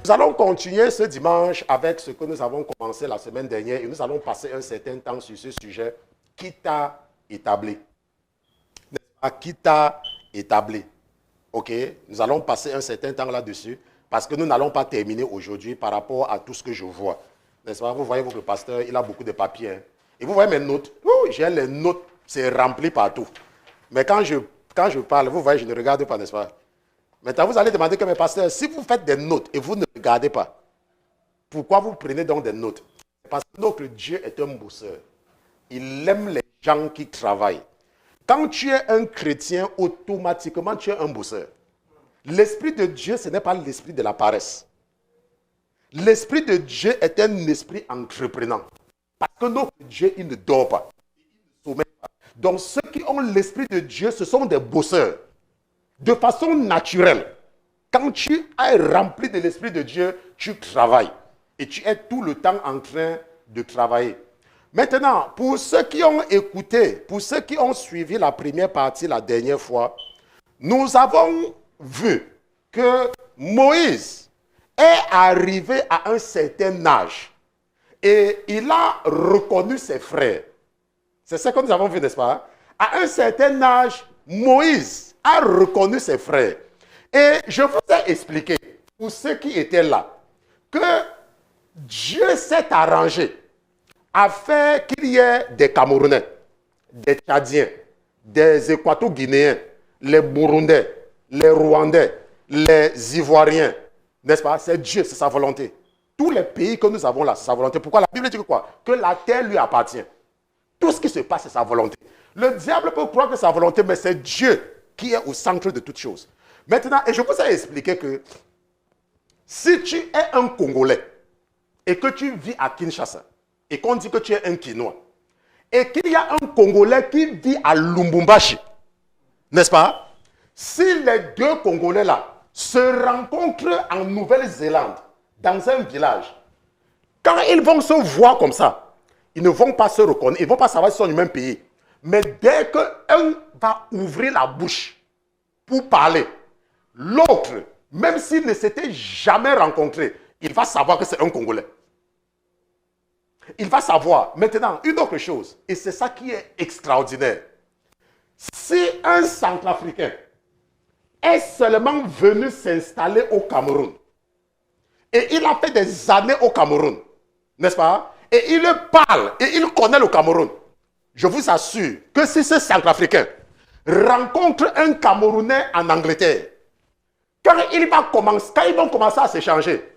Nous allons continuer ce dimanche avec ce que nous avons commencé la semaine dernière et nous allons passer un certain temps sur ce sujet qui t'a établi. N'est-ce pas? Qui t'a établi. Ok? Nous allons passer un certain temps là-dessus parce que nous n'allons pas terminer aujourd'hui par rapport à tout ce que je vois. N'est-ce pas? Vous voyez votre pasteur, il a beaucoup de papiers. Hein? Et vous voyez mes notes. J'ai les notes, c'est rempli partout. Mais quand je parle, vous voyez, je ne regarde pas, n'est-ce pas? Maintenant, vous allez demander que mes pasteurs, si vous faites des notes et vous ne regardez pas, pourquoi vous prenez donc des notes? Parce que notre Dieu est un bosseur. Il aime les gens qui travaillent. Quand tu es un chrétien, automatiquement, tu es un bosseur. L'Esprit de Dieu, ce n'est pas l'esprit de la paresse. L'Esprit de Dieu est un esprit entreprenant. Parce que notre Dieu, il ne dort pas. Il ne sommeille pas. Donc, ceux qui ont l'Esprit de Dieu, ce sont des bosseurs. De façon naturelle, quand tu es rempli de l'Esprit de Dieu, tu travailles. Et tu es tout le temps en train de travailler. Maintenant, pour ceux qui ont écouté, pour ceux qui ont suivi la première partie la dernière fois, nous avons vu que Moïse est arrivé à un certain âge et il a reconnu ses frères. C'est ce que nous avons vu, n'est-ce pas? À un certain âge, Moïse a reconnu ses frères. Et je vous ai expliqué, pour ceux qui étaient là, que Dieu s'est arrangé à faire qu'il y ait des Camerounais, des Tchadiens, des Équato-Guinéens, les Burundais, les Rwandais, les Ivoiriens. N'est-ce pas? C'est Dieu, c'est sa volonté. Tous les pays que nous avons là, c'est sa volonté. Pourquoi? La Bible dit que quoi? Que la terre lui appartient. Tout ce qui se passe, c'est sa volonté. Le diable peut croire que c'est sa volonté, mais c'est Dieu qui est au centre de toutes choses. Maintenant, et je vous ai expliqué que si tu es un Congolais et que tu vis à Kinshasa et qu'on dit que tu es un Kinois et qu'il y a un Congolais qui vit à Lubumbashi, n'est-ce pas? Si les deux Congolais-là se rencontrent en Nouvelle-Zélande, dans un village, quand ils vont se voir comme ça, ils ne vont pas se reconnaître, ils ne vont pas savoir s'ils sont du même pays. Mais dès qu'un va ouvrir la bouche pour parler, l'autre, même s'il ne s'était jamais rencontré, il va savoir que c'est un Congolais. Il va savoir. Maintenant, une autre chose, et c'est ça qui est extraordinaire. Si un Centrafricain est seulement venu s'installer au Cameroun, et il a fait des années au Cameroun, n'est-ce pas? Et il parle, et il connaît le Cameroun, je vous assure que si ce Centrafricain rencontre un Camerounais en Angleterre, quand ils vont commencer à s'échanger,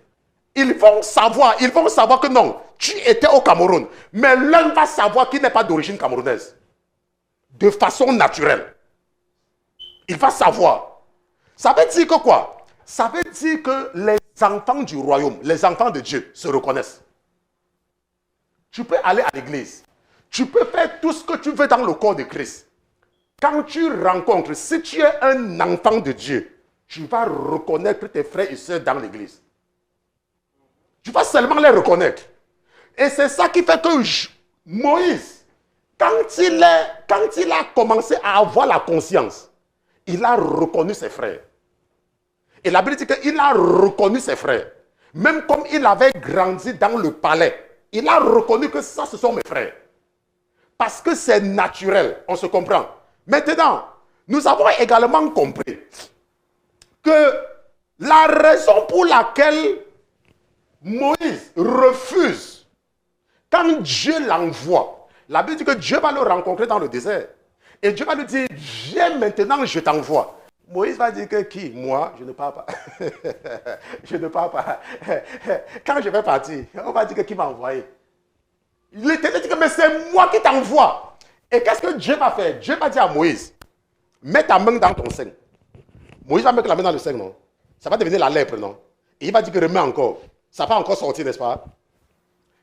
ils vont savoir que non, tu étais au Cameroun, mais l'un va savoir qu'il n'est pas d'origine camerounaise. De façon naturelle. Il va savoir. Ça veut dire que quoi? Ça veut dire que les enfants du royaume, les enfants de Dieu se reconnaissent. Tu peux aller à l'église. Tu peux faire tout ce que tu veux dans le corps de Christ. Quand tu rencontres, si tu es un enfant de Dieu, tu vas reconnaître tes frères et sœurs dans l'église. Tu vas seulement les reconnaître. Et c'est ça qui fait que Moïse, quand il a commencé à avoir la conscience, il a reconnu ses frères. Et la Bible dit qu'il a reconnu ses frères. Même comme il avait grandi dans le palais, il a reconnu que ça, ce sont mes frères. Parce que c'est naturel, on se comprend. Maintenant, nous avons également compris que la raison pour laquelle Moïse refuse, quand Dieu l'envoie, la Bible dit que Dieu va le rencontrer dans le désert. Et Dieu va lui dire, viens maintenant, je t'envoie. Moïse va dire que qui? Moi, je ne pars pas. Je ne pars pas. Quand je vais partir, on va dire que qui m'a envoyé? L'Éternel dit que mais c'est moi qui t'envoie. Et qu'est-ce que Dieu va faire? Dieu va dire à Moïse, mets ta main dans ton sein. Moïse va mettre la main dans le sein, non? Ça va devenir la lèpre, non? Et il va dire que remets encore. Ça va encore sortir, n'est-ce pas?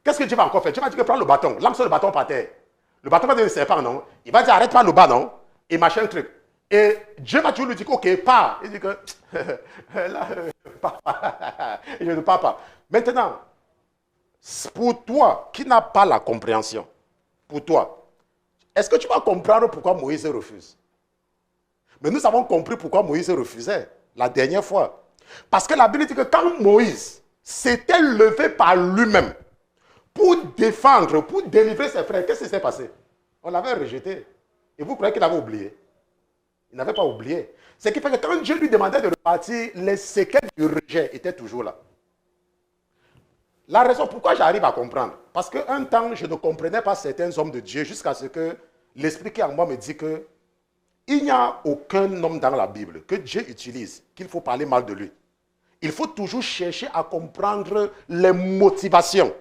Qu'est-ce que Dieu va encore faire? Dieu va dire que prends le bâton, lance le bâton par terre. Le bâton va devenir serpent, non? Il va dire arrête pas le bas, non? Et machin truc. Et Dieu va toujours lui dire ok, pars. Il dit que là, papa, je ne pars pas. Maintenant, pour toi qui n'as pas la compréhension, pour toi, est-ce que tu vas comprendre pourquoi Moïse refuse? Mais nous avons compris pourquoi Moïse refusait la dernière fois. Parce que la Bible dit que quand Moïse s'était levé par lui-même pour défendre, pour délivrer ses frères, qu'est-ce qui s'est passé? On l'avait rejeté. Et vous croyez qu'il avait oublié? Il n'avait pas oublié. Ce qui fait que quand Dieu lui demandait de repartir, les séquelles du rejet étaient toujours là. La raison pourquoi j'arrive à comprendre, parce qu'un temps, je ne comprenais pas certains hommes de Dieu jusqu'à ce que l'esprit qui est en moi me dit que il n'y a aucun homme dans la Bible que Dieu utilise qu'il faut parler mal de lui. Il faut toujours chercher à comprendre les motivations.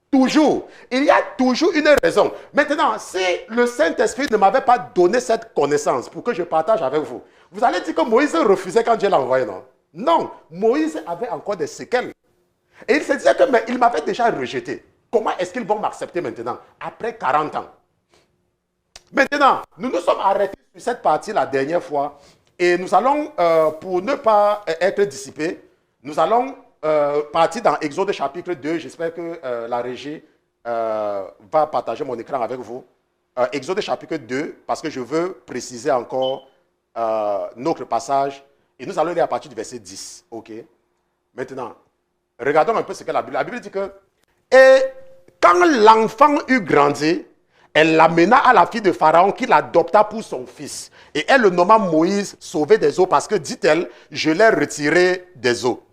Toujours. Il y a toujours une raison. Maintenant, si le Saint-Esprit ne m'avait pas donné cette connaissance pour que je partage avec vous, vous allez dire que Moïse refusait quand Dieu l'a envoyé, non? Non, Moïse avait encore des séquelles. Et il se disait que mais il m'avait déjà rejeté. Comment est-ce qu'ils vont m'accepter maintenant, après 40 ans? Maintenant, nous nous sommes arrêtés sur cette partie la dernière fois. Et nous allons, pour ne pas être dissipés, nous allons partir dans Exode chapitre 2. J'espère que la régie va partager mon écran avec vous. Exode chapitre 2, parce que je veux préciser encore notre passage. Et nous allons lire à partir du verset 10. Ok? Maintenant, regardons un peu ce que la Bible dit que... Et quand l'enfant eut grandi, elle l'amena à la fille de Pharaon qui l'adopta pour son fils. Et elle le nomma Moïse, sauvé des eaux, parce que, dit-elle, je l'ai retiré des eaux.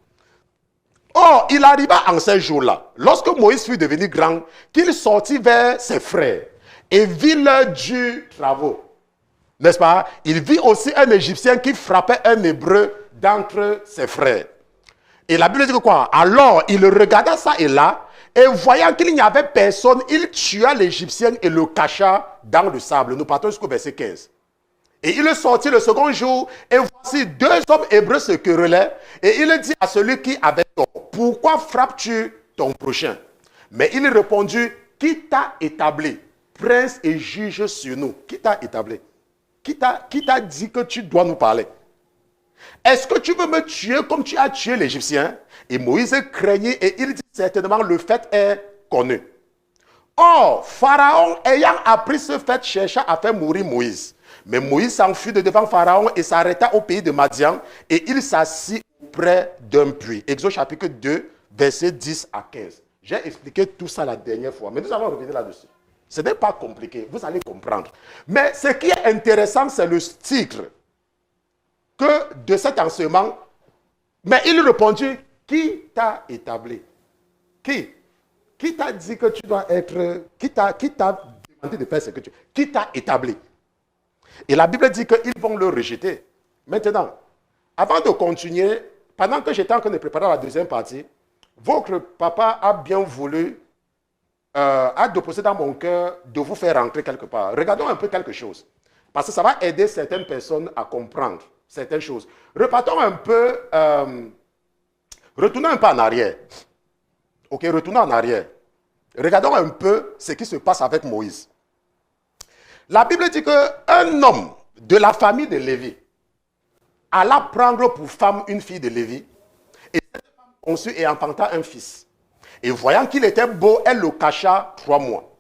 Or, il arriva en ces jours-là, lorsque Moïse fut devenu grand, qu'il sortit vers ses frères et vit leur dur travaux. N'est-ce pas? Il vit aussi un Égyptien qui frappait un Hébreu d'entre ses frères. Et la Bible dit que quoi? Alors, il regarda ça et là, et voyant qu'il n'y avait personne, il tua l'Égyptien et le cacha dans le sable. Nous partons jusqu'au verset 15. Et il sortit le second jour, et voici deux hommes hébreux se querellaient. Et il dit à celui qui avait tort, pourquoi frappes-tu ton prochain? Mais il répondit, qui t'a établi, prince et juge sur nous? Qui t'a établi? Qui t'a dit que tu dois nous parler? Est-ce que tu veux me tuer comme tu as tué l'Égyptien? Et Moïse craignit et il dit certainement le fait est connu. Or, Pharaon ayant appris ce fait chercha à faire mourir Moïse. Mais Moïse s'enfuit de devant Pharaon et s'arrêta au pays de Madian et il s'assit auprès d'un puits. Exode chapitre 2, versets 10 à 15. J'ai expliqué tout ça la dernière fois, mais nous allons revenir là-dessus. Ce n'est pas compliqué, vous allez comprendre. Mais ce qui est intéressant, c'est le titre que de cet enseignement. Mais il répondit, qui t'a établi? Qui? Qui t'a dit que tu dois être... Qui t'a demandé de faire ce que tu... Qui t'a établi? Et la Bible dit qu'ils vont le rejeter. Maintenant, avant de continuer, pendant que j'étais en train de préparer la deuxième partie, votre papa a bien voulu, a déposé dans mon cœur de vous faire rentrer quelque part. Regardons un peu quelque chose. Parce que ça va aider certaines personnes à comprendre certaines choses. Repartons un peu, retournons un peu en arrière. Ok, retournons en arrière. Regardons un peu ce qui se passe avec Moïse. La Bible dit qu'un homme de la famille de Lévi alla prendre pour femme une fille de Lévi, et cette femme conçut et enfanta un fils. Et voyant qu'il était beau, elle le cacha 3 mois.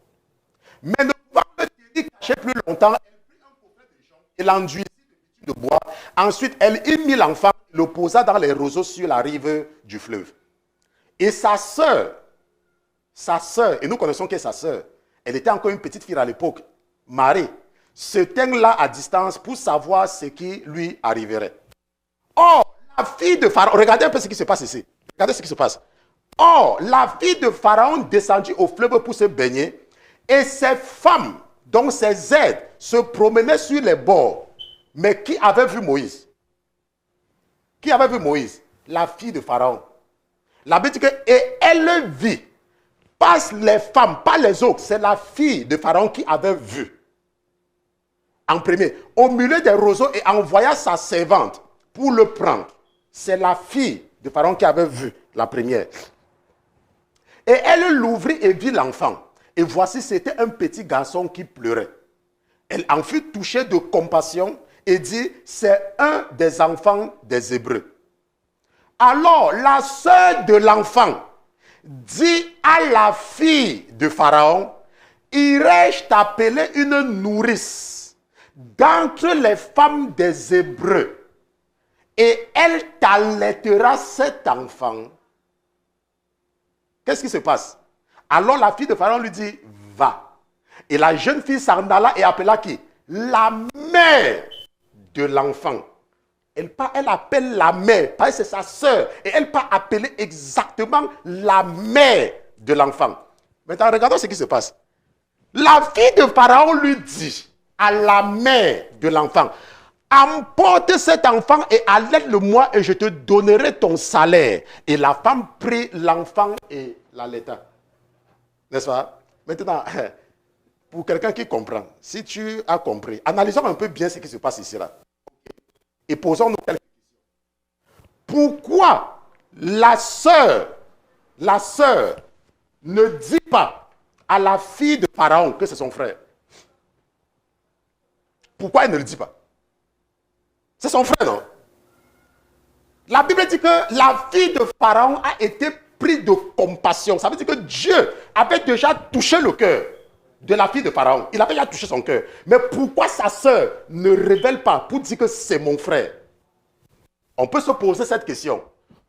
Mais ne pouvant le tenir caché plus longtemps, elle prit un coffret de jonc et l'enduisit de bois. Ensuite, elle y mit l'enfant, le posa dans les roseaux sur la rive du fleuve. Et sa sœur, et nous connaissons qui est sa sœur, elle était encore une petite fille à l'époque, Marie, se tint là à distance pour savoir ce qui lui arriverait. Or, la fille de Pharaon, regardez un peu ce qui se passe ici. Regardez ce qui se passe. Or, la fille de Pharaon descendit au fleuve pour se baigner, et ses femmes, dont ses aides, se promenaient sur les bords. Mais qui avait vu Moïse? Qui avait vu Moïse? La fille de Pharaon. La Bible dit que, et elle vit, pas les femmes, pas les autres, c'est la fille de Pharaon qui avait vu. En premier, au milieu des roseaux et envoya sa servante pour le prendre. C'est la fille de Pharaon qui avait vu la première. Et elle l'ouvrit et vit l'enfant. Et voici, c'était un petit garçon qui pleurait. Elle en fut touchée de compassion et dit, c'est un des enfants des Hébreux. Alors, la sœur de l'enfant dit à la fille de Pharaon, irai-je t'appeler une nourrice d'entre les femmes des Hébreux, et elle t'allaitera cet enfant qu'est-ce qui se passe? Alors la fille de Pharaon lui dit, va. Et la jeune fille s'en alla et appela qui? La mère de l'enfant. Elle appelle la mère, parce que c'est sa sœur. Et elle peut appeler exactement la mère de l'enfant. Maintenant, regardons ce qui se passe. La fille de Pharaon lui dit à la mère de l'enfant, emporte cet enfant et allaite-le-moi et je te donnerai ton salaire. Et la femme prit l'enfant et l'allaita. N'est-ce pas? Maintenant, pour quelqu'un qui comprend, si tu as compris, analysons un peu bien ce qui se passe ici là. Et posons-nous quelques questions. Pourquoi la sœur ne dit pas à la fille de Pharaon que c'est son frère? Pourquoi elle ne le dit pas? C'est son frère, non? La Bible dit que la fille de Pharaon a été prise de compassion. Ça veut dire que Dieu avait déjà touché le cœur de la fille de Pharaon. Il avait déjà touché son cœur. Mais pourquoi sa sœur ne révèle pas pour dire que c'est mon frère? On peut se poser cette question.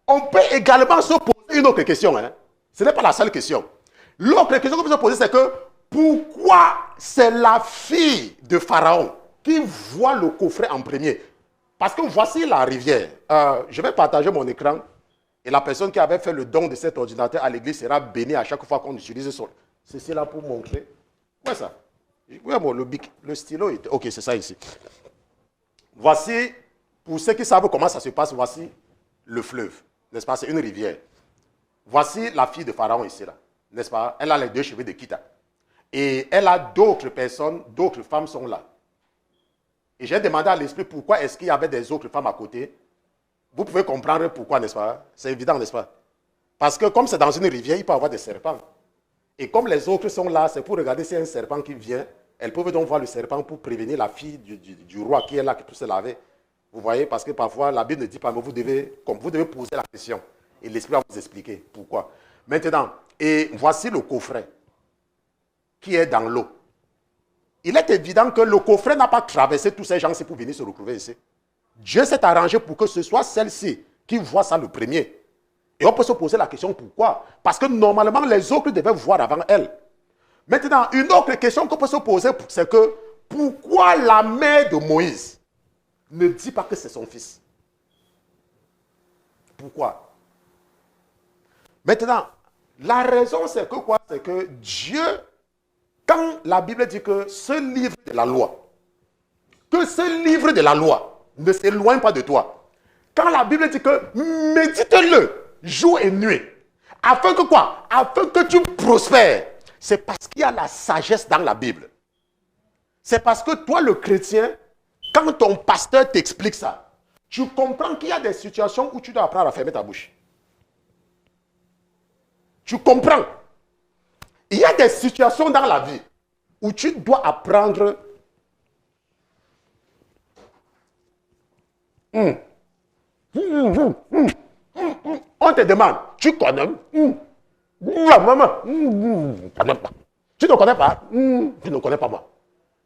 On peut également se poser une autre question. Hein? Ce n'est pas la seule question. L'autre question qu'on peut se poser, c'est que pourquoi c'est la fille de Pharaon qui voit le coffret en premier? Parce que voici la rivière. Je vais partager mon écran et la personne qui avait fait le don de cet ordinateur à l'église sera bénie à chaque fois qu'on utilise son... Ceci là pour montrer. Où est ça? Oui, bon, le stylo était... Ok, c'est ça ici. Voici, pour ceux qui savent comment ça se passe, voici le fleuve. N'est-ce pas? C'est une rivière. Voici la fille de Pharaon ici là. N'est-ce pas? Elle a les deux cheveux de Kita. Et elle a d'autres personnes, d'autres femmes sont là. Et j'ai demandé à l'esprit pourquoi est-ce qu'il y avait des autres femmes à côté. Vous pouvez comprendre pourquoi, n'est-ce pas? C'est évident, n'est-ce pas? Parce que comme c'est dans une rivière, il peut y avoir des serpents. Et comme les autres sont là, c'est pour regarder s'il y a un serpent qui vient. Elles peuvent donc voir le serpent pour prévenir la fille du roi qui est là, qui peut se laver. Vous voyez, parce que parfois, la Bible ne dit pas, mais vous devez poser la question. Et l'esprit va vous expliquer pourquoi. Maintenant, et voici le coffret qui est dans l'eau. Il est évident que le coffret n'a pas traversé tous ces gens-ci pour venir se retrouver ici. Dieu s'est arrangé pour que ce soit celle-ci qui voit ça le premier. Et on peut se poser la question pourquoi? Parce que normalement, les autres devaient voir avant elle. Maintenant, une autre question qu'on peut se poser, c'est que pourquoi la mère de Moïse ne dit pas que c'est son fils? Pourquoi? Maintenant, la raison c'est que quoi? C'est que Dieu, quand la Bible dit que ce livre de la loi, ne s'éloigne pas de toi. Quand la Bible dit que médite-le jour et nuit, afin que quoi? Afin que tu prospères. C'est parce qu'il y a la sagesse dans la Bible. C'est parce que toi, le chrétien, quand ton pasteur t'explique ça, tu comprends qu'il y a des situations où tu dois apprendre à fermer ta bouche. Tu comprends. Il y a des situations dans la vie où tu dois apprendre. On te demande, tu connais? Maman, tu ne connais pas? Je ne connais pas moi.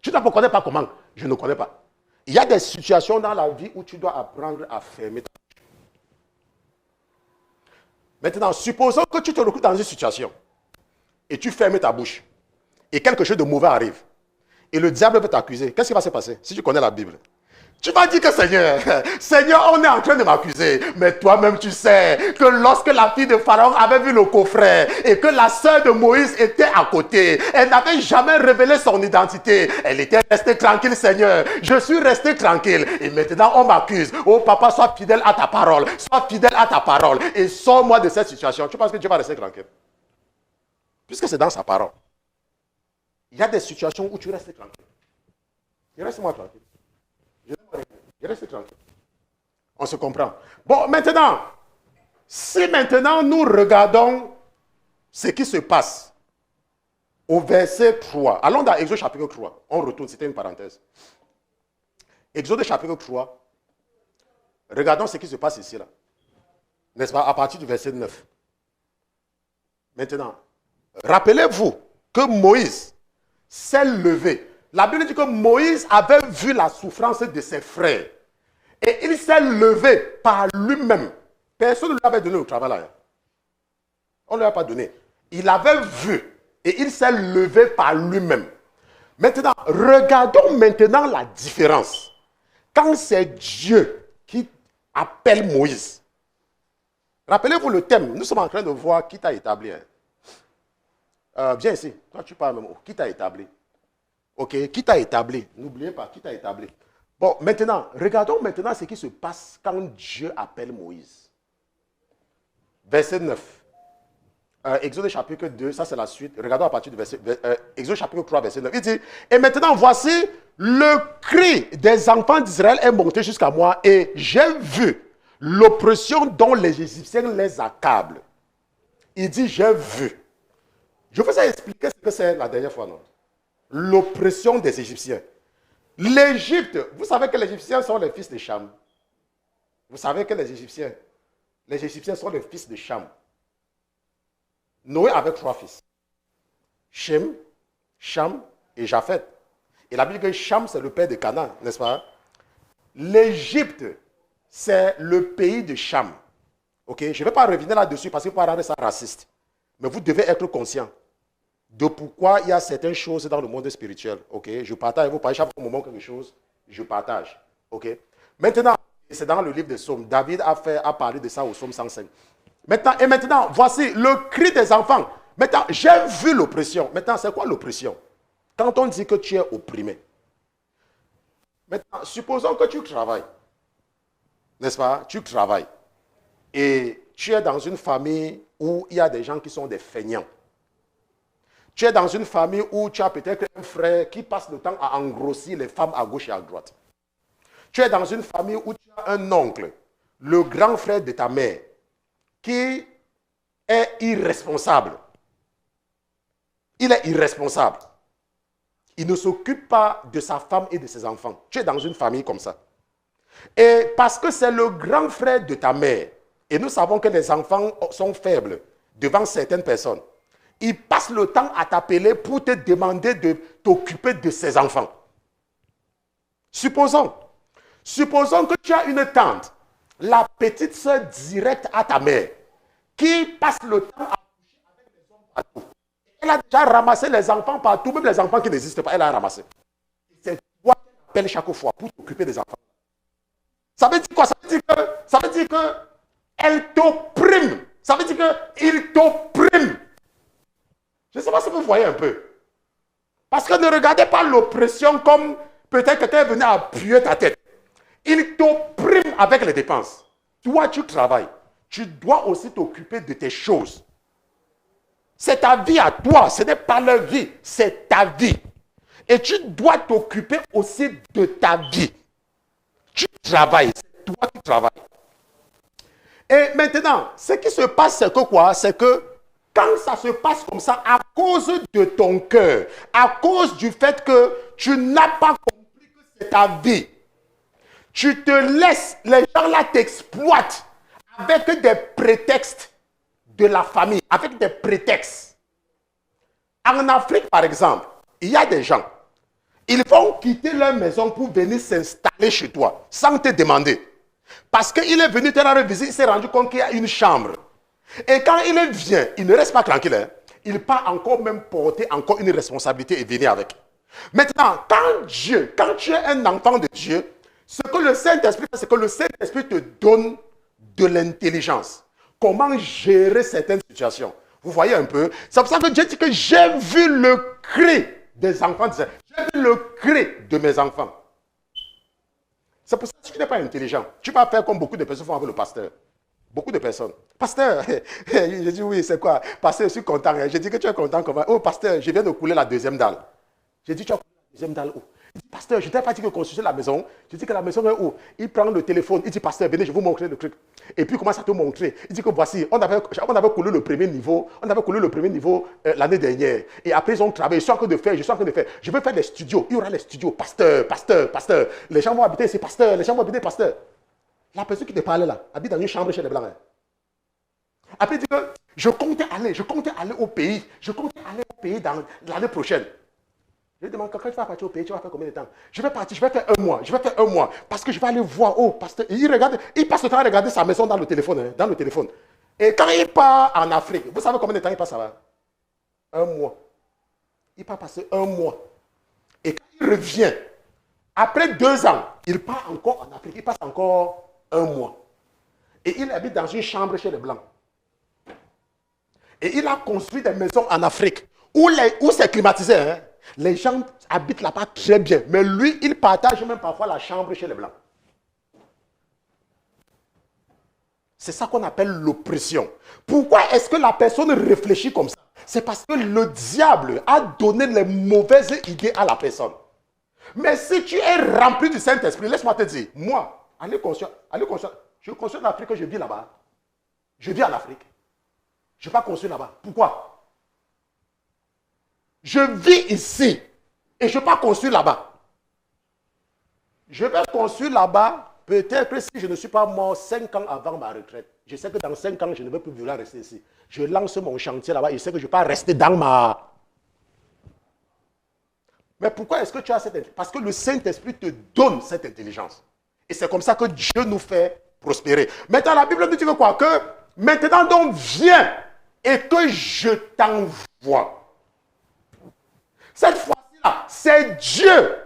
Tu ne me connais pas comment? Je ne connais pas. Il y a des situations dans la vie où tu dois apprendre à fermer ta bouche. Maintenant, supposons que tu te retrouves dans une situation et tu fermes ta bouche et quelque chose de mauvais arrive et le diable veut t'accuser. Qu'est-ce qui va se passer si tu connais la Bible? Tu vas dire que Seigneur, on est en train de m'accuser. Mais toi-même, tu sais que lorsque la fille de Pharaon avait vu le coffret et que la sœur de Moïse était à côté, elle n'avait jamais révélé son identité. Elle était restée tranquille, Seigneur. Je suis resté tranquille. Et maintenant, on m'accuse. Oh, papa, sois fidèle à ta parole. Sois fidèle à ta parole. Et sors-moi de cette situation. Tu penses que Dieu va rester tranquille? Puisque c'est dans sa parole. Il y a des situations où tu restes tranquille. Et reste-moi tranquille. Je reste tranquille. On se comprend. Bon, maintenant, si maintenant nous regardons ce qui se passe au verset 3, allons dans Exode chapitre 3. On retourne, c'était une parenthèse. Exode chapitre 3. Regardons ce qui se passe ici, là. N'est-ce pas? À partir du verset 9. Maintenant, rappelez-vous que Moïse s'est levé. La Bible dit que Moïse avait vu la souffrance de ses frères. Et il s'est levé par lui-même. Personne ne lui avait donné le travail là. On ne lui a pas donné. Il avait vu et il s'est levé par lui-même. Maintenant, regardons maintenant la différence. Quand c'est Dieu qui appelle Moïse, rappelez-vous le thème, nous sommes en train de voir qui t'a établi. Viens ici, toi tu parles même. Qui t'a établi? Ok, qui t'a établi? N'oubliez pas, qui t'a établi? Bon, maintenant, regardons maintenant ce qui se passe quand Dieu appelle Moïse. Verset 9. Exode chapitre 2, ça c'est la suite. Regardons à partir du verset. Exode chapitre 3, verset 9. Il dit, et maintenant voici, le cri des enfants d'Israël est monté jusqu'à moi et j'ai vu l'oppression dont les Égyptiens les accablent. Il dit, j'ai vu. Je vous ai expliqué ce que c'est la dernière fois, non? L'oppression des Égyptiens. L'Égypte, vous savez que les Égyptiens sont les fils de Cham. Vous savez que les Égyptiens sont les fils de Cham. Noé avait 3 fils. Shem, Cham et Japheth. Et la Bible dit que Cham, c'est le père de Canaan, n'est-ce pas? L'Égypte, c'est le pays de Cham. Ok? Je ne vais pas revenir là-dessus parce qu'il faut rendre ça raciste. Mais vous devez être conscient de pourquoi il y a certaines choses dans le monde spirituel. Ok? Je partage avec vous, par chaque moment quelque chose, je partage. Ok? Maintenant, c'est dans le livre des Psaumes. David a parlé de ça au Psaume 105. Maintenant, voici le cri des enfants. Maintenant, j'ai vu l'oppression. Maintenant, c'est quoi l'oppression? Quand on dit que tu es opprimé. Maintenant, supposons que tu travailles. N'est-ce pas? Tu travailles. Et tu es dans une famille où il y a des gens qui sont des feignants. Tu es dans une famille où tu as peut-être un frère qui passe le temps à engrossir les femmes à gauche et à droite. Tu es dans une famille où tu as un oncle, le grand frère de ta mère, qui est irresponsable. Il est irresponsable. Il ne s'occupe pas de sa femme et de ses enfants. Tu es dans une famille comme ça. Et parce que c'est le grand frère de ta mère, et nous savons que les enfants sont faibles devant certaines personnes, il passe le temps à t'appeler pour te demander de t'occuper de ses enfants. Supposons que tu as une tante, la petite soeur directe à ta mère, qui passe le temps à coucher avec les hommes partout. Elle a déjà ramassé les enfants partout, même les enfants qui n'existent pas, elle a ramassé. C'est toi qui appelles chaque fois pour t'occuper des enfants. Ça veut dire quoi? Ça veut dire que elle t'opprime. Ça veut dire qu'il t'opprime. Je ne sais pas si vous voyez un peu. Parce que ne regardez pas l'oppression comme peut-être quelqu'un venait appuyer ta tête. Il t'opprime avec les dépenses. Toi, tu travailles. Tu dois aussi t'occuper de tes choses. C'est ta vie à toi. Ce n'est pas leur vie. C'est ta vie. Et tu dois t'occuper aussi de ta vie. Tu travailles. C'est toi qui travailles. Et maintenant, ce qui se passe, c'est que quoi? C'est que quand ça se passe comme ça, à cause de ton cœur, à cause du fait que tu n'as pas compris que c'est ta vie, tu te laisses, les gens là t'exploitent avec des prétextes de la famille, avec des prétextes. En Afrique, par exemple, il y a des gens, ils vont quitter leur maison pour venir s'installer chez toi, sans te demander. Parce qu'il est venu te rendre visite, il s'est rendu compte qu'il y a une chambre. Et quand il vient, il ne reste pas tranquille. Hein? Il part encore même porter encore une responsabilité et venir avec. Maintenant, quand tu es un enfant de Dieu, ce que le Saint-Esprit fait, c'est que le Saint-Esprit te donne de l'intelligence. Comment gérer certaines situations. Vous voyez un peu? C'est pour ça que Dieu dit que j'ai vu le cri des enfants d'Israël. J'ai vu le cri de mes enfants. C'est pour ça que tu n'es pas intelligent. Tu vas faire comme beaucoup de personnes font avec le pasteur. Beaucoup de personnes. Pasteur, j'ai dit oui, c'est quoi? Pasteur, je suis content. J'ai dit que tu es content comment? Oh, pasteur, je viens de couler la deuxième dalle. J'ai dit, tu as coulé la deuxième dalle où? Il dit, pasteur, je ne t'ai pas dit que construire la maison. Je dis que la maison est où? Il prend le téléphone, il dit, pasteur, venez, je vais vous montrer le truc. Et puis, il commence à te montrer. Il dit que voici, on avait coulé le premier niveau, l'année dernière. Et après, ils ont travaillé. Je suis en train de faire. Je veux faire des studios. Il y aura les studios. Pasteur. Les gens vont habiter ici, pasteur. Les gens vont habiter, pasteur. La personne qui te parlait là, habite dans une chambre chez les Blancs. Après, il dit que je comptais aller au pays. Dans l'année prochaine. Je lui demande, quand tu vas partir au pays, tu vas faire combien de temps? Je vais faire un mois. Parce que je vais aller voir, oh, pasteur. Il passe le temps à regarder sa maison dans le téléphone. Et quand il part en Afrique, vous savez combien de temps il passe là-bas? Un mois. Il part passer un mois. Et quand il revient, après 2 ans, il part encore en Afrique. Il passe encore un mois. Et il habite dans une chambre chez les Blancs. Et il a construit des maisons en Afrique où c'est climatisé. Hein? Les gens habitent là-bas très bien. Mais lui, il partage même parfois la chambre chez les Blancs. C'est ça qu'on appelle l'oppression. Pourquoi est-ce que la personne réfléchit comme ça? C'est parce que le diable a donné les mauvaises idées à la personne. Mais si tu es rempli du Saint-Esprit, laisse-moi te dire, moi, allez conscient, je construis en Afrique, je vis là-bas. Je vis en Afrique. Je ne vais pas construire là-bas. Pourquoi? Je vis ici et je ne vais pas construire là-bas. Je vais construire là-bas. Peut-être si je ne suis pas mort 5 ans avant ma retraite, je sais que dans 5 ans, je ne vais plus vouloir rester ici. Je lance mon chantier là-bas et je sais que je ne vais pas rester dans ma... Mais pourquoi est-ce que tu as cette intelligence? Parce que le Saint-Esprit te donne cette intelligence. Et c'est comme ça que Dieu nous fait prospérer. Maintenant, la Bible nous dit que quoi? Que maintenant donc viens et que je t'envoie. Cette fois-ci-là, c'est Dieu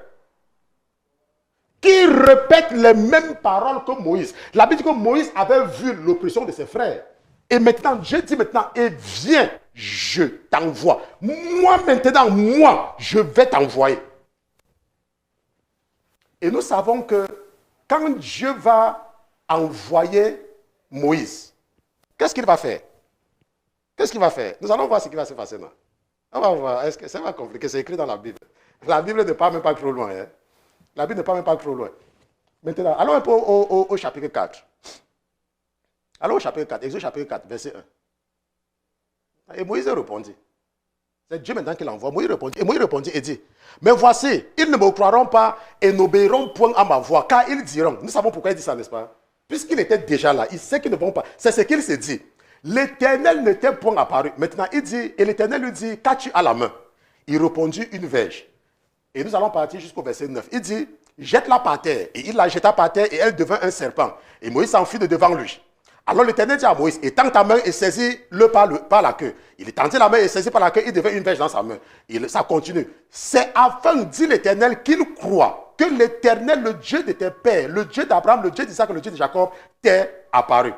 qui répète les mêmes paroles que Moïse. La Bible dit que Moïse avait vu l'oppression de ses frères. Et maintenant, Dieu dit maintenant, et viens, je t'envoie. Moi maintenant, moi, je vais t'envoyer. Et nous savons que quand Dieu va envoyer Moïse, qu'est-ce qu'il va faire? Qu'est-ce qu'il va faire? Nous allons voir ce qui va se passer maintenant. On va voir. Est-ce que ça va compliquer? C'est écrit dans la Bible. La Bible ne part même pas trop loin. Hein? La Bible ne part même pas trop loin. Maintenant, allons un peu au chapitre 4. Allons au chapitre 4, Exode chapitre 4, verset 1. Et Moïse répondit. C'est Dieu maintenant qui l'envoie. Moïse répondit et dit, mais voici, ils ne me croiront pas et n'obéiront point à ma voix, car ils diront, nous savons pourquoi il dit ça, n'est-ce pas? Puisqu'il était déjà là, il sait qu'ils ne vont pas. C'est ce qu'il s'est dit. L'Éternel n'était point apparu. Maintenant, il dit, et l'Éternel lui dit, qu'as-tu à la main? Il répondit, une verge. Et nous allons partir jusqu'au verset 9. Il dit, jette-la par terre. Et il la jeta par terre et elle devint un serpent. Et Moïse s'enfuit de devant lui. Alors l'Éternel dit à Moïse, étends ta main et saisis-le par la queue. Il étendit la main et saisit par la queue, il devint une verge dans sa main. Ça continue. C'est afin, dit l'Éternel, qu'il croit que l'Éternel, le Dieu de tes pères, le Dieu d'Abraham, le Dieu d'Isaac, le Dieu de Jacob, t'est apparu.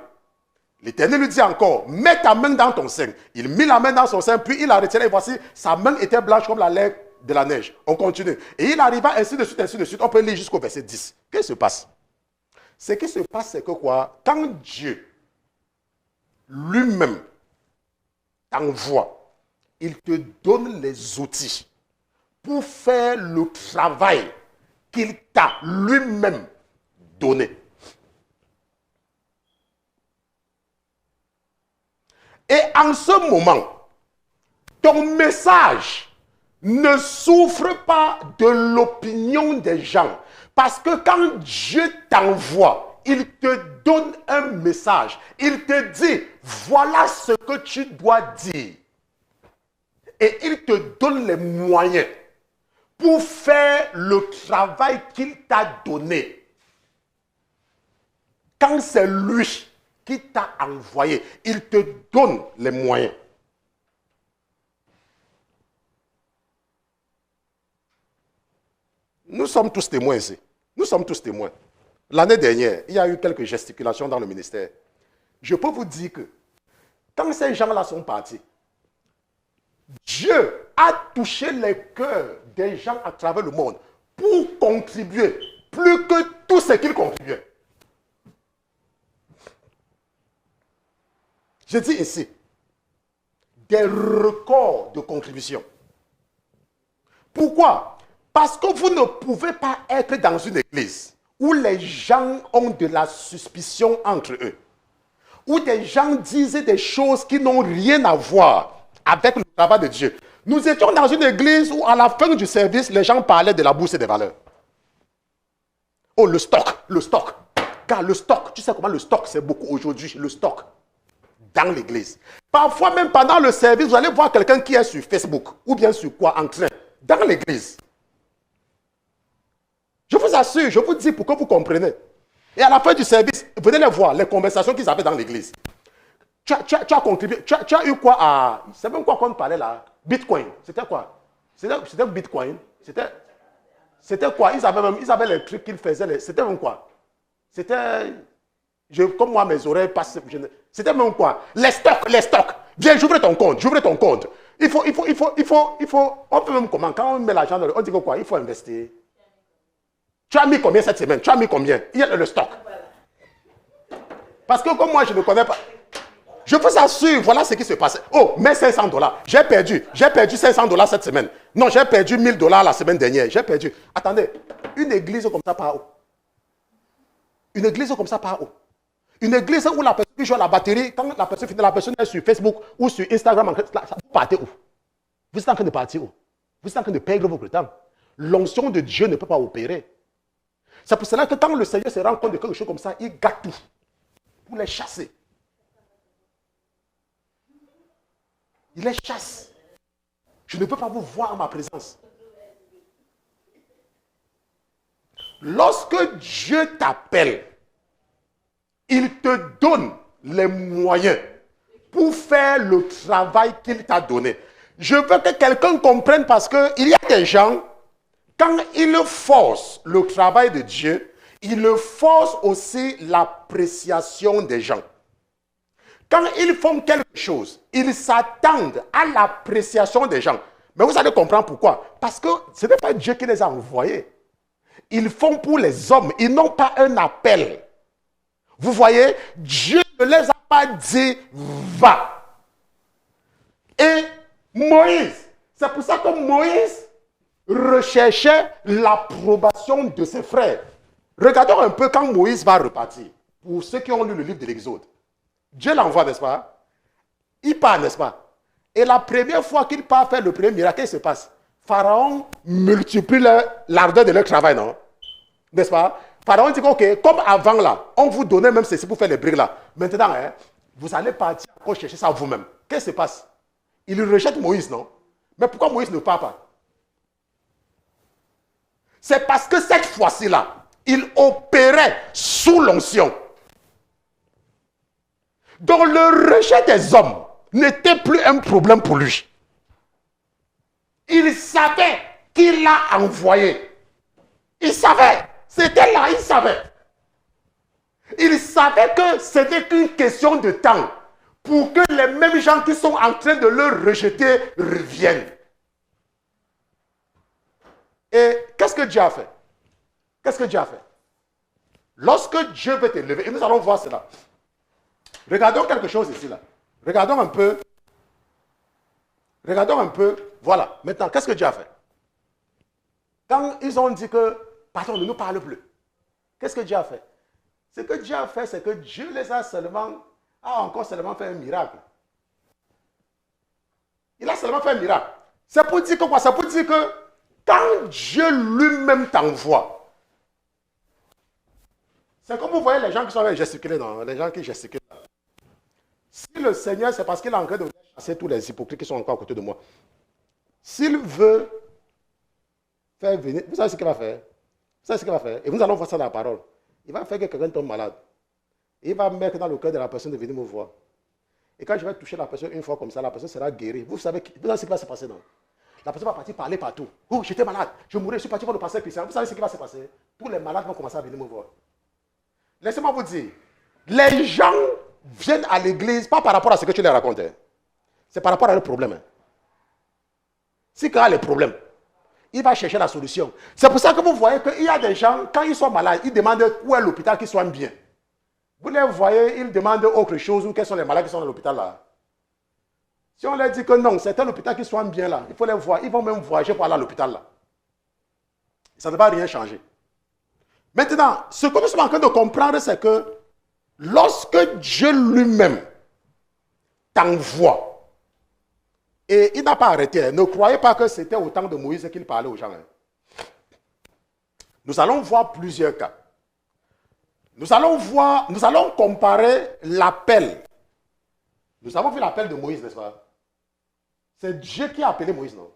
L'Éternel lui dit encore, mets ta main dans ton sein. Il mit la main dans son sein, puis il la retiré et voici, sa main était blanche comme la lèvre de la neige. On continue. Et il arriva ainsi de suite, ainsi de suite. On peut lire jusqu'au verset 10. Qu'est-ce qui se passe? Ce qui se passe, c'est que quoi? Quand Dieu lui-même t'envoie, il te donne les outils pour faire le travail qu'il t'a lui-même donné. Et en ce moment, ton message ne souffre pas de l'opinion des gens. Parce que quand Dieu t'envoie, il te donne un message. Il te dit, voilà ce que tu dois dire. Et il te donne les moyens pour faire le travail qu'il t'a donné. Quand c'est lui qui t'a envoyé, il te donne les moyens. Nous sommes tous témoins ici. Nous sommes tous témoins. L'année dernière, il y a eu quelques gesticulations dans le ministère. Je peux vous dire que quand ces gens-là sont partis, Dieu a touché les cœurs des gens à travers le monde pour contribuer plus que tout ce qu'ils contribuaient. Je dis ici, des records de contribution. Pourquoi? Parce que vous ne pouvez pas être dans une église où les gens ont de la suspicion entre eux, où des gens disent des choses qui n'ont rien à voir avec le travail de Dieu. Nous étions dans une église où à la fin du service, les gens parlaient de la bourse et des valeurs. Oh, le stock. Car le stock, tu sais comment le stock, c'est beaucoup aujourd'hui, le stock dans l'église. Parfois même pendant le service, vous allez voir quelqu'un qui est sur Facebook ou bien sur quoi, en train, dans l'église. Je vous assure, je vous dis pour que vous compreniez. Et à la fin du service, venez les voir, les conversations qu'ils avaient dans l'église. Tu as contribué, tu as eu quoi à... C'est même quoi qu'on parlait là? Bitcoin. C'était quoi? C'était Bitcoin. C'était quoi? Ils avaient les trucs qu'ils faisaient. C'était même quoi? C'était... Comme moi, mes oreilles passent... C'était même quoi? Les stocks. Viens, j'ouvre ton compte. Il faut... On peut même comment? Quand on met l'argent, on dit que quoi? Il faut investir. Tu as mis combien cette semaine? Tu as mis combien? Il y a le stock. Parce que comme moi, je ne connais pas... Je vous assure, voilà ce qui se passe. Oh, mais $500. J'ai perdu $500 cette semaine. Non, j'ai perdu $1000 la semaine dernière. J'ai perdu. Attendez, une église comme ça part où? Une église comme ça part où? Une église où la personne joue à la batterie, quand la personne finit, la personne est sur Facebook ou sur Instagram, vous partez où? Vous êtes en train de partir où? Vous êtes en train de perdre votre temps. L'onction de Dieu ne peut pas opérer. C'est pour cela que quand le Seigneur se rend compte de quelque chose comme ça, il gâte tout pour les chasser. Il les chasse. Je ne peux pas vous voir en ma présence. Lorsque Dieu t'appelle, il te donne les moyens pour faire le travail qu'il t'a donné. Je veux que quelqu'un comprenne parce qu'il y a des gens, quand ils forcent le travail de Dieu, ils forcent aussi l'appréciation des gens. Quand ils font quelque chose, ils s'attendent à l'appréciation des gens. Mais vous allez comprendre pourquoi. Parce que ce n'est pas Dieu qui les a envoyés. Ils font pour les hommes. Ils n'ont pas un appel. Vous voyez, Dieu ne les a pas dit « va ». Et Moïse, c'est pour ça que Moïse recherchait l'approbation de ses frères. Regardons un peu quand Moïse va repartir. Pour ceux qui ont lu le livre de l'Exode. Dieu l'envoie, n'est-ce pas? Il part, n'est-ce pas? Et la première fois qu'il part faire le premier miracle, qu'est-ce qui se passe? Pharaon multiplie l'ardeur de leur travail, non? N'est-ce pas? Pharaon dit que, ok, comme avant là, on vous donnait même ceci pour faire les briques là. Maintenant, hein, vous allez partir encore chercher ça vous-même. Qu'est-ce qui se passe? Il rejette Moïse, non? Mais pourquoi Moïse ne part pas? C'est parce que cette fois-ci là, il opérait sous l'onction. Donc le rejet des hommes n'était plus un problème pour lui. Il savait qu'il l'a envoyé. Il savait. C'était là, il savait. Il savait que c'était qu'une question de temps pour que les mêmes gens qui sont en train de le rejeter reviennent. Et qu'est-ce que Dieu a fait? Qu'est-ce que Dieu a fait? Lorsque Dieu veut te lever, et nous allons voir cela. Regardons quelque chose ici, là. Regardons un peu. Regardons un peu. Voilà. Maintenant, qu'est-ce que Dieu a fait? Quand ils ont dit que, pardon, ne nous parle plus. Qu'est-ce que Dieu a fait? Ce que Dieu a fait, c'est que Dieu les a encore seulement fait un miracle. Il a seulement fait un miracle. C'est pour dire que quoi? C'est pour dire que quand Dieu lui-même t'envoie, c'est comme vous voyez les gens qui sont gesticulés, non? Les gens qui gesticulent. Si le Seigneur, c'est parce qu'il est en train de chasser tous les hypocrites qui sont encore à côté de moi. S'il veut faire venir, vous savez ce qu'il va faire? Vous savez ce qu'il va faire? Et nous allons voir ça dans la parole. Il va faire que quelqu'un tombe malade. Et il va mettre dans le cœur de la personne de venir me voir. Et quand je vais toucher la personne une fois comme ça, la personne sera guérie. Vous savez ce qui va se passer, non? La personne va partir parler partout. Oh, j'étais malade, je mourrais, je suis parti voir le pasteur Christian. Vous savez ce qui va se passer? Tous les malades vont commencer à venir me voir. Laissez-moi vous dire, les gens viennent à l'église, pas par rapport à ce que tu leur racontes. C'est par rapport à leurs problèmes. Si quand il y a les problèmes, il va chercher la solution. C'est pour ça que vous voyez qu'il y a des gens, quand ils sont malades, ils demandent où est l'hôpital qui soit bien. Vous les voyez, ils demandent autre chose ou quels sont les malades qui sont dans l'hôpital là. Si on leur dit que non, c'est un hôpital qui soit bien là, il faut les voir, ils vont même voyager pour aller à l'hôpital là. Ça ne va rien changer. Maintenant, ce que nous sommes en train de comprendre, c'est que lorsque Dieu lui-même t'envoie, et il n'a pas arrêté, ne croyez pas que c'était au temps de Moïse qu'il parlait aux gens. Nous allons voir plusieurs cas. Nous allons comparer l'appel. Nous avons vu l'appel de Moïse, n'est-ce pas? C'est Dieu qui a appelé Moïse, non?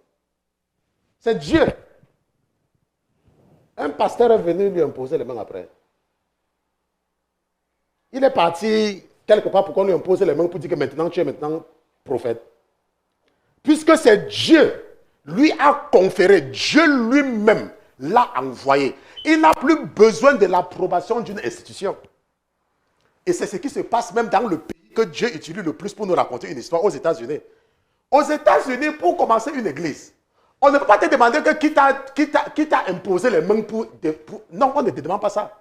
C'est Dieu. Un pasteur est venu lui imposer les mains après. Il est parti quelque part pour qu'on lui impose les mains pour dire que maintenant tu es maintenant prophète. Puisque c'est Dieu, lui a conféré, Dieu lui-même l'a envoyé. Il n'a plus besoin de l'approbation d'une institution. Et c'est ce qui se passe même dans le pays que Dieu utilise le plus pour nous raconter une histoire, aux États-Unis. Aux États-Unis, pour commencer une église, on ne peut pas te demander que qui t'a imposé les mains pour... Non, on ne te demande pas ça.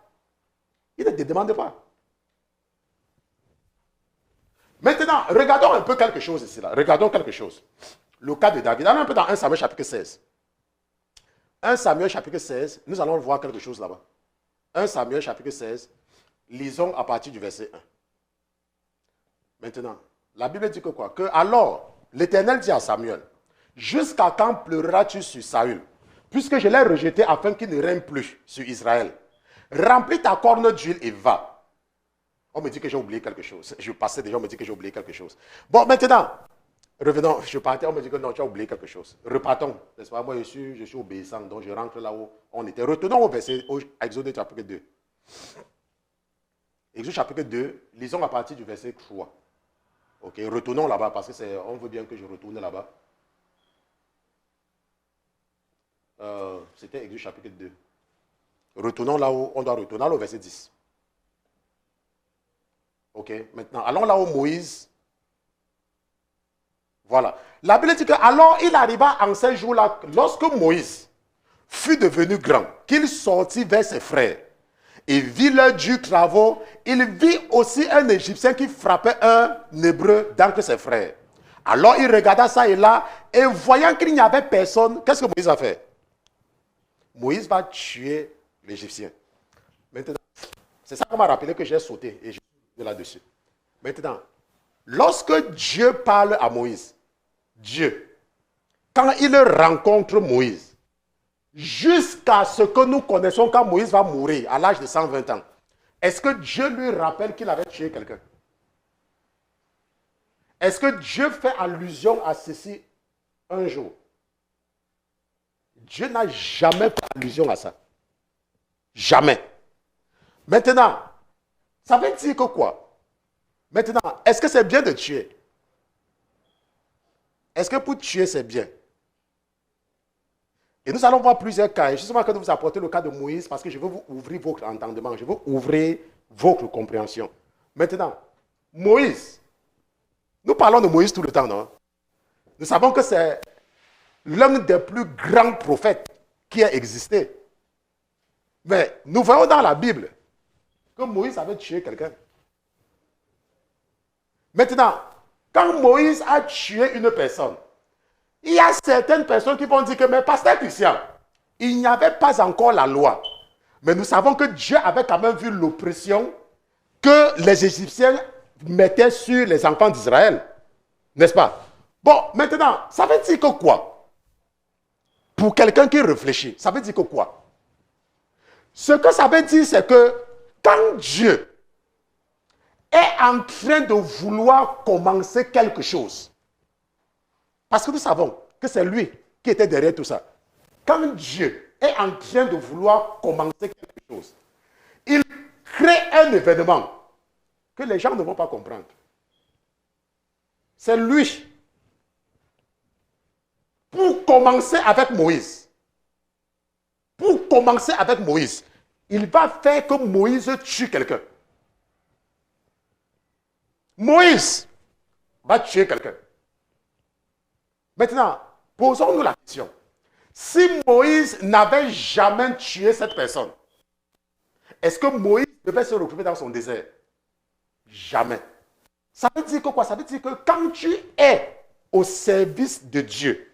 Il ne te demande pas. Maintenant, regardons un peu quelque chose ici. Là. Regardons quelque chose. Le cas de David. Allons un peu dans 1 Samuel chapitre 16. 1 Samuel chapitre 16, nous allons voir quelque chose là-bas. 1 Samuel chapitre 16, lisons à partir du verset 1. Maintenant, la Bible dit que quoi? Que alors, l'Éternel dit à Samuel, jusqu'à quand pleureras-tu sur Saül, puisque je l'ai rejeté afin qu'il ne règne plus sur Israël. Remplis ta corne d'huile et va. On me dit que j'ai oublié quelque chose. Je passais déjà, on me dit que j'ai oublié quelque chose. Bon, maintenant, revenons. Je partais, on me dit que non, tu as oublié quelque chose. Repartons, n'est-ce pas? Moi, je suis obéissant, donc je rentre là où on était. Retournons au verset, au Exode chapitre 2. Exode chapitre 2, lisons à partir du verset 3. Ok, retournons là-bas parce que on veut bien que je retourne là-bas. C'était Exode chapitre 2. Retournons là où on doit retourner, au verset 10. Ok, maintenant, allons là où Moïse. Voilà. La Bible dit que alors il arriva en ces jours-là, lorsque Moïse fut devenu grand, qu'il sortit vers ses frères et vit leurs durs travaux, il vit aussi un Égyptien qui frappait un Hébreu d'entre ses frères. Alors il regarda ça et là, et voyant qu'il n'y avait personne, qu'est-ce que Moïse a fait? Moïse va tuer l'Égyptien. Maintenant, c'est ça qu'on m'a rappelé que j'ai sauté et j'ai sauté là-dessus. Maintenant, lorsque Dieu parle à Moïse, Dieu, quand il rencontre Moïse, jusqu'à ce que nous connaissons quand Moïse va mourir à l'âge de 120 ans, est-ce que Dieu lui rappelle qu'il avait tué quelqu'un? Est-ce que Dieu fait allusion à ceci un jour? Dieu n'a jamais fait allusion à ça. Jamais. Maintenant, ça veut dire que quoi? Maintenant, est-ce que c'est bien de tuer? Est-ce que pour tuer, c'est bien? Et nous allons voir plusieurs cas. Et justement, que vous apportez le cas de Moïse, parce que je veux vous ouvrir votre entendement, je veux ouvrir votre compréhension. Maintenant, Moïse, nous parlons de Moïse tout le temps, non? Nous savons que c'est l'un des plus grands prophètes qui a existé. Mais nous voyons dans la Bible que Moïse avait tué quelqu'un. Maintenant, quand Moïse a tué une personne, il y a certaines personnes qui vont dire que, mais pasteur Christian, il n'y avait pas encore la loi. Mais nous savons que Dieu avait quand même vu l'oppression que les Égyptiens mettaient sur les enfants d'Israël. N'est-ce pas? Bon, maintenant, ça veut dire que quoi? Pour quelqu'un qui réfléchit, ça veut dire que quoi? Ce que ça veut dire, c'est que quand Dieu est en train de vouloir commencer quelque chose, parce que nous savons que c'est lui qui était derrière tout ça. Quand Dieu est en train de vouloir commencer quelque chose, il crée un événement que les gens ne vont pas comprendre. C'est lui. Pour commencer avec Moïse, il va faire que Moïse tue quelqu'un. Moïse va tuer quelqu'un. Maintenant, posons-nous la question. Si Moïse n'avait jamais tué cette personne, est-ce que Moïse devait se retrouver dans son désert? Jamais. Ça veut dire que quoi? Ça veut dire que quand tu es au service de Dieu,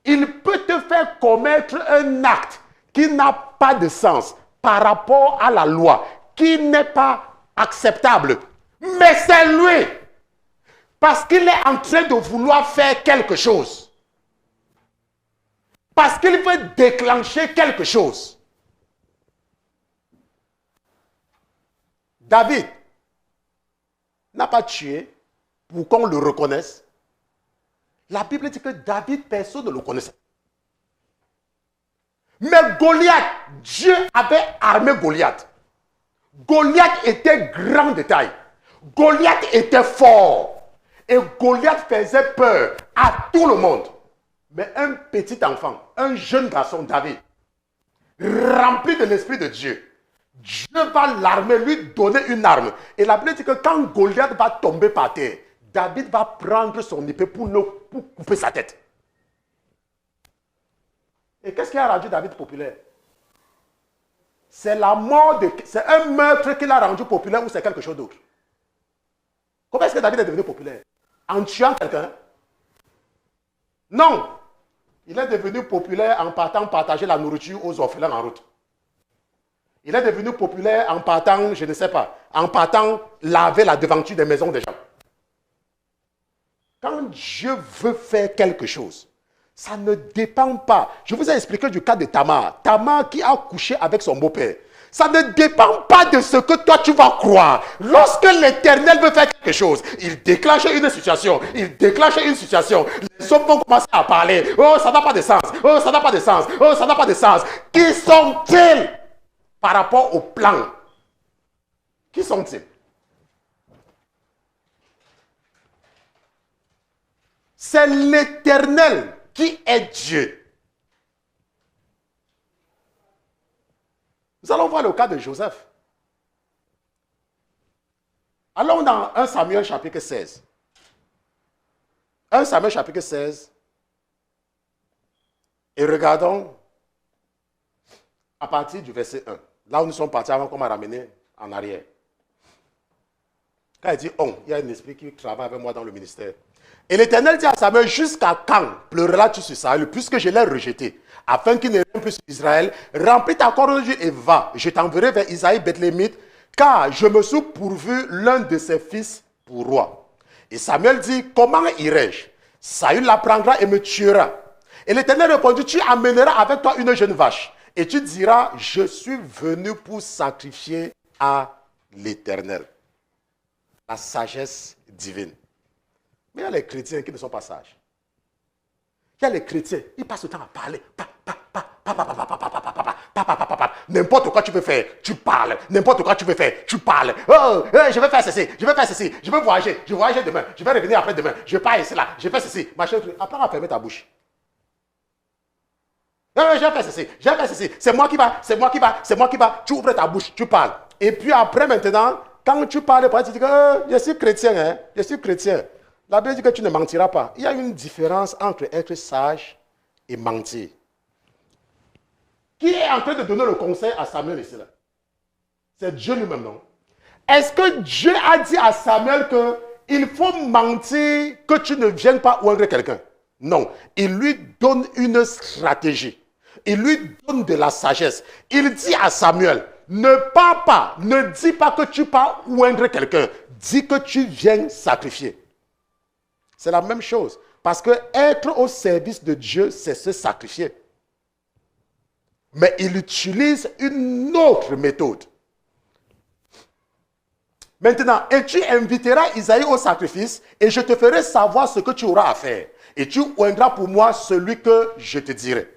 il peut te faire commettre un acte qui n'a pas de sens par rapport à la loi, qui n'est pas acceptable. Mais c'est lui. Parce qu'il est en train de vouloir faire quelque chose. Parce qu'il veut déclencher quelque chose. David n'a pas tué pour qu'on le reconnaisse. La Bible dit que David, personne ne le connaissait. Mais Goliath, Dieu avait armé Goliath. Goliath était grand de taille. Goliath était fort. Et Goliath faisait peur à tout le monde. Mais un petit enfant, un jeune garçon, David, rempli de l'Esprit de Dieu, Dieu va l'armer, lui donner une arme. Et la Bible dit que quand Goliath va tomber par terre, David va prendre son épée pour couper sa tête. Et qu'est-ce qui a rendu David populaire? C'est la mort de... C'est un meurtre qui l'a rendu populaire ou c'est quelque chose d'autre? Comment est-ce que David est devenu populaire? En tuant quelqu'un? Non. Il est devenu populaire en partant partager la nourriture aux orphelins en route. Il est devenu populaire en partant, je ne sais pas, en partant laver la devanture des maisons des gens. Quand Dieu veut faire quelque chose, ça ne dépend pas. Je vous ai expliqué du cas de Tamar. Tamar qui a couché avec son beau-père. Ça ne dépend pas de ce que toi tu vas croire. Lorsque l'Éternel veut faire quelque chose, il déclenche une situation. Il déclenche une situation. Les hommes vont commencer à parler. Oh, ça n'a pas de sens. Oh, ça n'a pas de sens. Oh, ça n'a pas de sens. Qui sont-ils par rapport au plan? Qui sont-ils? C'est l'Éternel qui est Dieu. Nous allons voir le cas de Joseph. Allons dans 1 Samuel chapitre 16. 1 Samuel chapitre 16. Et regardons à partir du verset 1. Là où nous sommes partis avant qu'on m'a ramené en arrière. Quand il dit on, il y a un esprit qui travaille avec moi dans le ministère. Et l'Éternel dit à Samuel, jusqu'à quand pleureras-tu sur Saül, puisque je l'ai rejeté, afin qu'il ne règne plus sur Israël? Remplis ta corne et va, je t'enverrai vers Isaïe Bethlémite, car je me suis pourvu l'un de ses fils pour roi. Et Samuel dit, comment irai-je? Saül l'apprendra et me tuera. Et l'Éternel répondit, tu amèneras avec toi une jeune vache, et tu diras, je suis venu pour sacrifier à l'Éternel. La sagesse divine. Mais il y a les chrétiens qui ne sont pas sages. Il y a les chrétiens, ils passent le temps à parler. N'importe quoi tu veux faire, tu parles. N'importe quoi tu veux faire, tu parles. Oh, je vais faire ceci, je vais faire ceci, je vais voyager, je vais voyager demain, je vais revenir après demain, je pars ici là, je fais ceci, machin. Apprends à fermer ta bouche. Je vais faire ceci, je vais faire ceci. C'est moi qui va, c'est moi qui va, c'est moi qui va. Tu ouvres ta bouche, tu parles. Et puis après maintenant, quand tu parles, tu dis que je suis chrétien, hein, je suis chrétien. La Bible dit que tu ne mentiras pas. Il y a une différence entre être sage et mentir. Qui est en train de donner le conseil à Samuel ici là? C'est Dieu lui-même, non? Est-ce que Dieu a dit à Samuel qu'il faut mentir, que tu ne viennes pas oindre quelqu'un? Non. Il lui donne une stratégie. Il lui donne de la sagesse. Il dit à Samuel, ne pars pas, ne dis pas que tu pars oindre quelqu'un. Dis que tu viens sacrifier. C'est la même chose. Parce que être au service de Dieu, c'est se sacrifier. Mais il utilise une autre méthode. Maintenant, et tu inviteras Isaïe au sacrifice, et je te ferai savoir ce que tu auras à faire. Et tu oindras pour moi celui que je te dirai.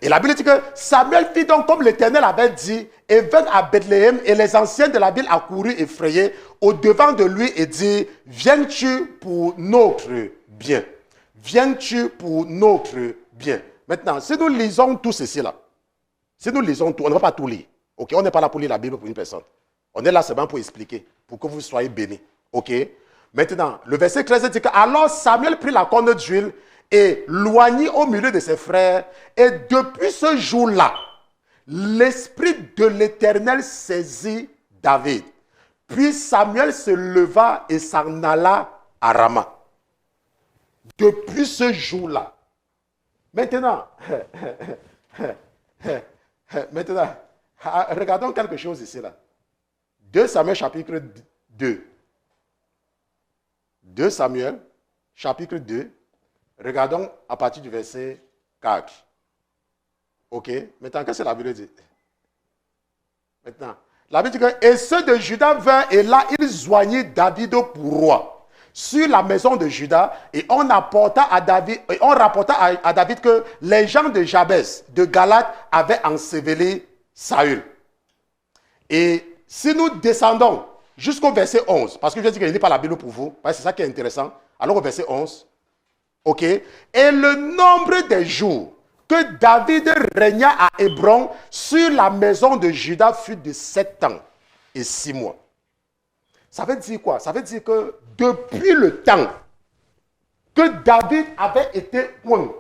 Et la Bible dit que Samuel fit donc comme l'Éternel avait dit, et vint à Bethléem, et les anciens de la ville accoururent effrayés au-devant de lui et dit, viens-tu pour notre bien? Viens-tu pour notre bien? Maintenant, si nous lisons tout ceci là, si nous lisons tout, on ne va pas tout lire. Ok, on n'est pas là pour lire la Bible pour une personne. On est là seulement pour expliquer, pour que vous soyez bénis. Ok? Maintenant, le verset 13 dit que alors Samuel prit la corne d'huile et loignit au milieu de ses frères. Et depuis ce jour-là, l'esprit de l'Éternel saisit David. Puis Samuel se leva et s'en alla à Rama. Depuis ce jour-là. Maintenant, regardons quelque chose ici là. 2 Samuel chapitre 2. 2 Samuel chapitre 2. Regardons à partir du verset 4. Ok? Maintenant, qu'est-ce que la Bible dit? Maintenant, la Bible dit que, et ceux de Juda vinrent, et là, ils joignirent David pour roi sur la maison de Juda, et on rapporta à David que les gens de Jabès, de Galate, avaient enseveli Saül. Et si nous descendons jusqu'au verset 11. Parce que je dis que je ne lis pas la Bible pour vous. Parce que c'est ça qui est intéressant. Alors au verset 11. Ok. Et le nombre des jours que David régna à Hébron sur la maison de Juda fut de 7 ans et 6 mois. Ça veut dire quoi? Ça veut dire que depuis le temps que David avait été oint,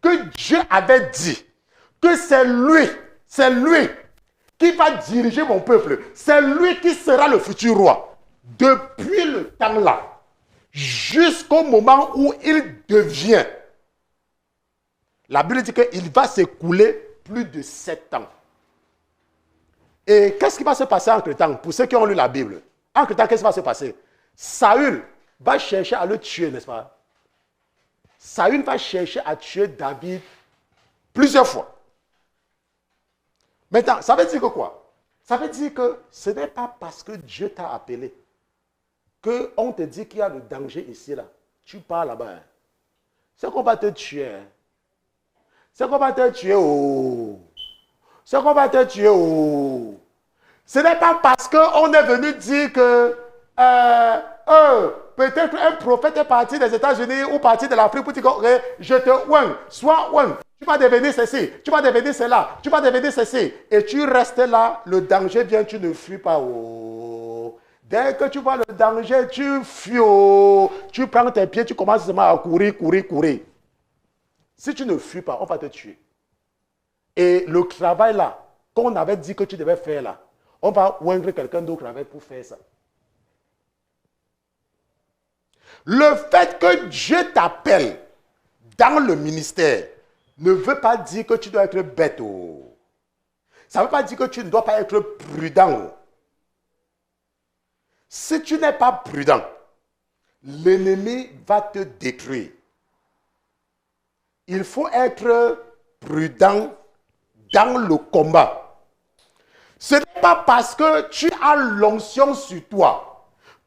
que Dieu avait dit que c'est lui qui va diriger mon peuple, c'est lui qui sera le futur roi. Depuis le temps là, jusqu'au moment où il devient, la Bible dit qu'il va s'écouler plus de 7 ans. Et qu'est-ce qui va se passer entre temps? Pour ceux qui ont lu la Bible, entre temps, qu'est-ce qui va se passer? Saül va chercher à le tuer, n'est-ce pas? Saül va chercher à tuer David plusieurs fois. Maintenant, ça veut dire que quoi? Ça veut dire que ce n'est pas parce que Dieu t'a appelé qu'on te dit qu'il y a le danger ici, là. Tu pars là-bas. Hein. C'est qu'on va te tuer. Hein. C'est qu'on va te tuer. Oh. C'est qu'on va te tuer. Oh. Ce n'est pas parce qu'on est venu dire que peut-être un prophète est parti des États-Unis ou parti de l'Afrique pour dire que je te oins, sois oint. Tu vas devenir ceci, tu vas devenir cela, tu vas devenir ceci. Et tu restes là, le danger vient, tu ne fuis pas. Oh. Dès que tu vois le danger, tu fuis. Oh. Tu prends tes pieds, tu commences seulement à courir, courir, courir. Si tu ne fuis pas, on va te tuer. Et le travail là, qu'on avait dit que tu devais faire là, on va oindre quelqu'un d'autre avec pour faire ça. Le fait que Dieu t'appelle dans le ministère ne veut pas dire que tu dois être bête. Oh. Ça ne veut pas dire que tu ne dois pas être prudent. Si tu n'es pas prudent, l'ennemi va te détruire. Il faut être prudent dans le combat. Ce n'est pas parce que tu as l'onction sur toi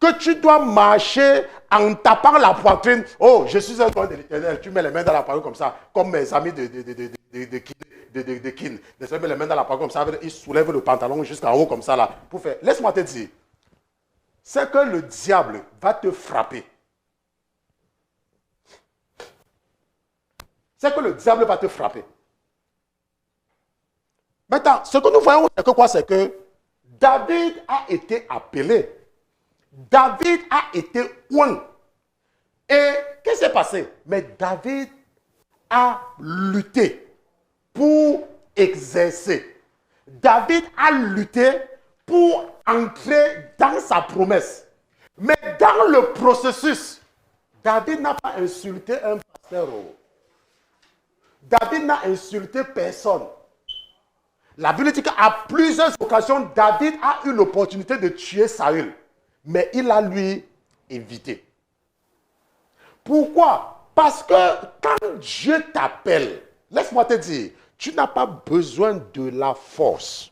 que tu dois marcher en tapant la poitrine. Oh, je suis un doigt de l'Éternel. Tu mets les mains dans la poitrine comme ça, comme mes amis de Kin. Ils mettent les mains dans la poitrine comme ça, ils soulèvent le pantalon jusqu'en haut comme ça là. Pour faire. Laisse-moi te dire, c'est que le diable va te frapper. C'est que le diable va te frapper. Maintenant, ce que nous voyons, c'est que quoi? C'est que David a été appelé. David a été oint. Et qu'est-ce qui s'est passé? Mais David a lutté pour exercer. David a lutté pour entrer dans sa promesse. Mais dans le processus, David n'a pas insulté un pasteur. David n'a insulté personne. La Bible dit qu'à plusieurs occasions, David a eu l'opportunité de tuer Saül. Mais il a lui évité. Pourquoi? Parce que quand Dieu t'appelle, laisse-moi te dire, tu n'as pas besoin de la force.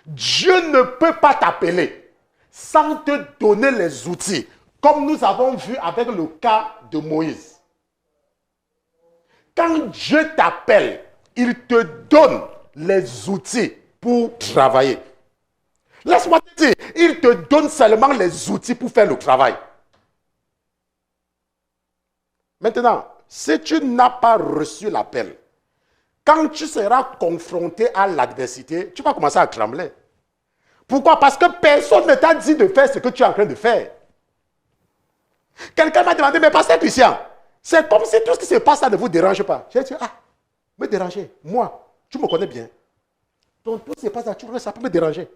Dieu ne peut pas t'appeler sans te donner les outils, comme nous avons vu avec le cas de Moïse. Quand Dieu t'appelle, il te donne les outils pour travailler. Laisse-moi te dire, il te donne seulement les outils pour faire le travail. Maintenant, si tu n'as pas reçu l'appel, quand tu seras confronté à l'adversité, tu vas commencer à trembler. Pourquoi? Parce que personne ne t'a dit de faire ce que tu es en train de faire. Quelqu'un m'a demandé, mais pasteur Christian, c'est comme si tout ce qui se passe, ça ne vous dérange pas. J'ai dit, me déranger. Moi, tu me connais bien. Donc tout ce qui se passe, ça peut me déranger.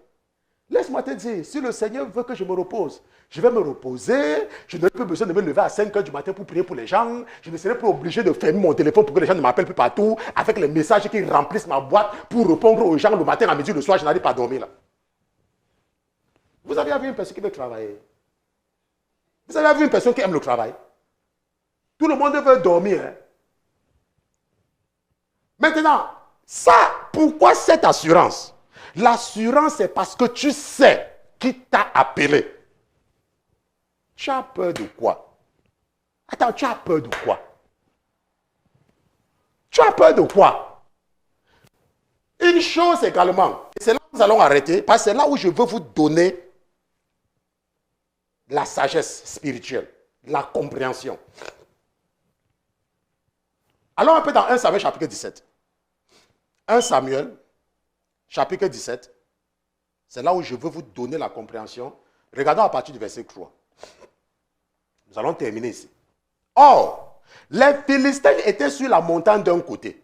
Laisse-moi te dire, si le Seigneur veut que je me repose, je vais me reposer. Je n'aurai plus besoin de me lever à 5 h du matin pour prier pour les gens. Je ne serai plus obligé de fermer mon téléphone pour que les gens ne m'appellent plus partout, avec les messages qui remplissent ma boîte pour répondre aux gens le matin, à midi, le soir, je n'arrive pas à dormir là. Vous avez vu une personne qui veut travailler? Vous avez vu une personne qui aime le travail? Tout le monde veut dormir. Hein? Maintenant, ça, pourquoi cette assurance? L'assurance, c'est parce que tu sais qui t'a appelé. Tu as peur de quoi? Attends, tu as peur de quoi? Tu as peur de quoi? Une chose également, et c'est là où nous allons arrêter, parce que c'est là où je veux vous donner la sagesse spirituelle, la compréhension. Allons un peu dans 1 Samuel chapitre 17. 1 Samuel chapitre 17, c'est là où je veux vous donner la compréhension. Regardons à partir du verset 3. Nous allons terminer ici. Or, les Philistins étaient sur la montagne d'un côté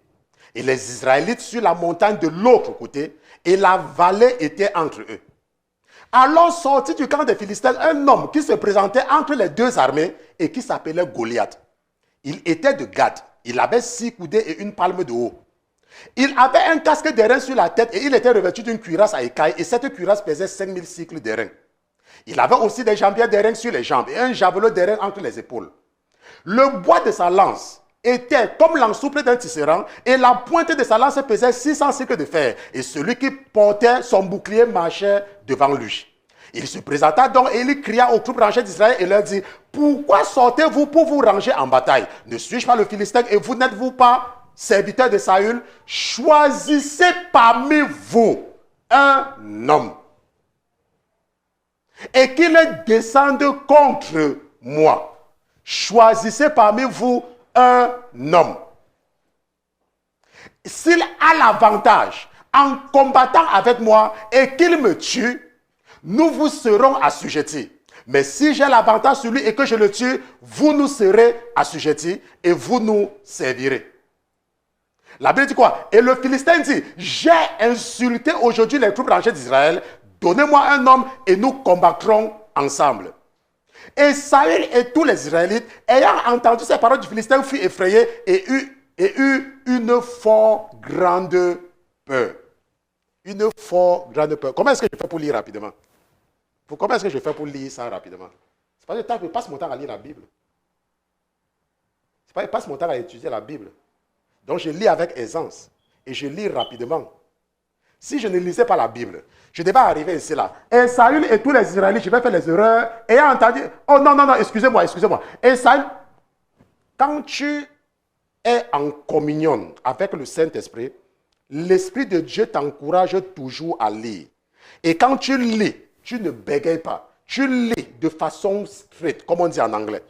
et les Israélites sur la montagne de l'autre côté, et la vallée était entre eux. Alors sortit du camp des Philistins un homme qui se présentait entre les deux armées et qui s'appelait Goliath. Il était de Gath. Il avait 6 coudées et une palme de haut. Il avait un casque d'airain sur la tête et il était revêtu d'une cuirasse à écailles, et cette cuirasse pesait 5000 cycles d'airain. Il avait aussi des jambières d'airain sur les jambes et un javelot d'airain entre les épaules. Le bois de sa lance était comme l'ensouple d'un tisserand, et la pointe de sa lance pesait 600 cycles de fer, et celui qui portait son bouclier marchait devant lui. Il se présenta donc et il cria aux troupes rangées d'Israël et leur dit: pourquoi sortez-vous pour vous ranger en bataille? Ne suis-je pas le Philistin et vous n'êtes-vous pas serviteur de Saül? Choisissez parmi vous un homme et qu'il descende contre moi. Choisissez parmi vous un homme. S'il a l'avantage en combattant avec moi et qu'il me tue, nous vous serons assujettis. Mais si j'ai l'avantage sur lui et que je le tue, vous nous serez assujettis et vous nous servirez. La Bible dit quoi? Et le Philistin dit: j'ai insulté aujourd'hui les troupes rangées d'Israël. Donnez-moi un homme et nous combattrons ensemble. Et Saül et tous les Israélites, ayant entendu ces paroles du Philistin, furent effrayés et eut une fort grande peur. Une fort grande peur. Comment est-ce que je fais pour lire rapidement? Comment est-ce que je fais pour lire ça rapidement? C'est parce que je passe mon temps à lire la Bible. C'est pas que je passe mon temps à étudier la Bible. Donc je lis avec aisance et je lis rapidement. Si je ne lisais pas la Bible, je devais arriver ici là. Et Saül et tous les Israélites, je vais faire les erreurs. Ayant entendu, oh non, excusez-moi. Et Saül, quand tu es en communion avec le Saint-Esprit, l'Esprit de Dieu t'encourage toujours à lire. Et quand tu lis, tu ne bégayes pas. Tu lis de façon straight, comme on dit en anglais.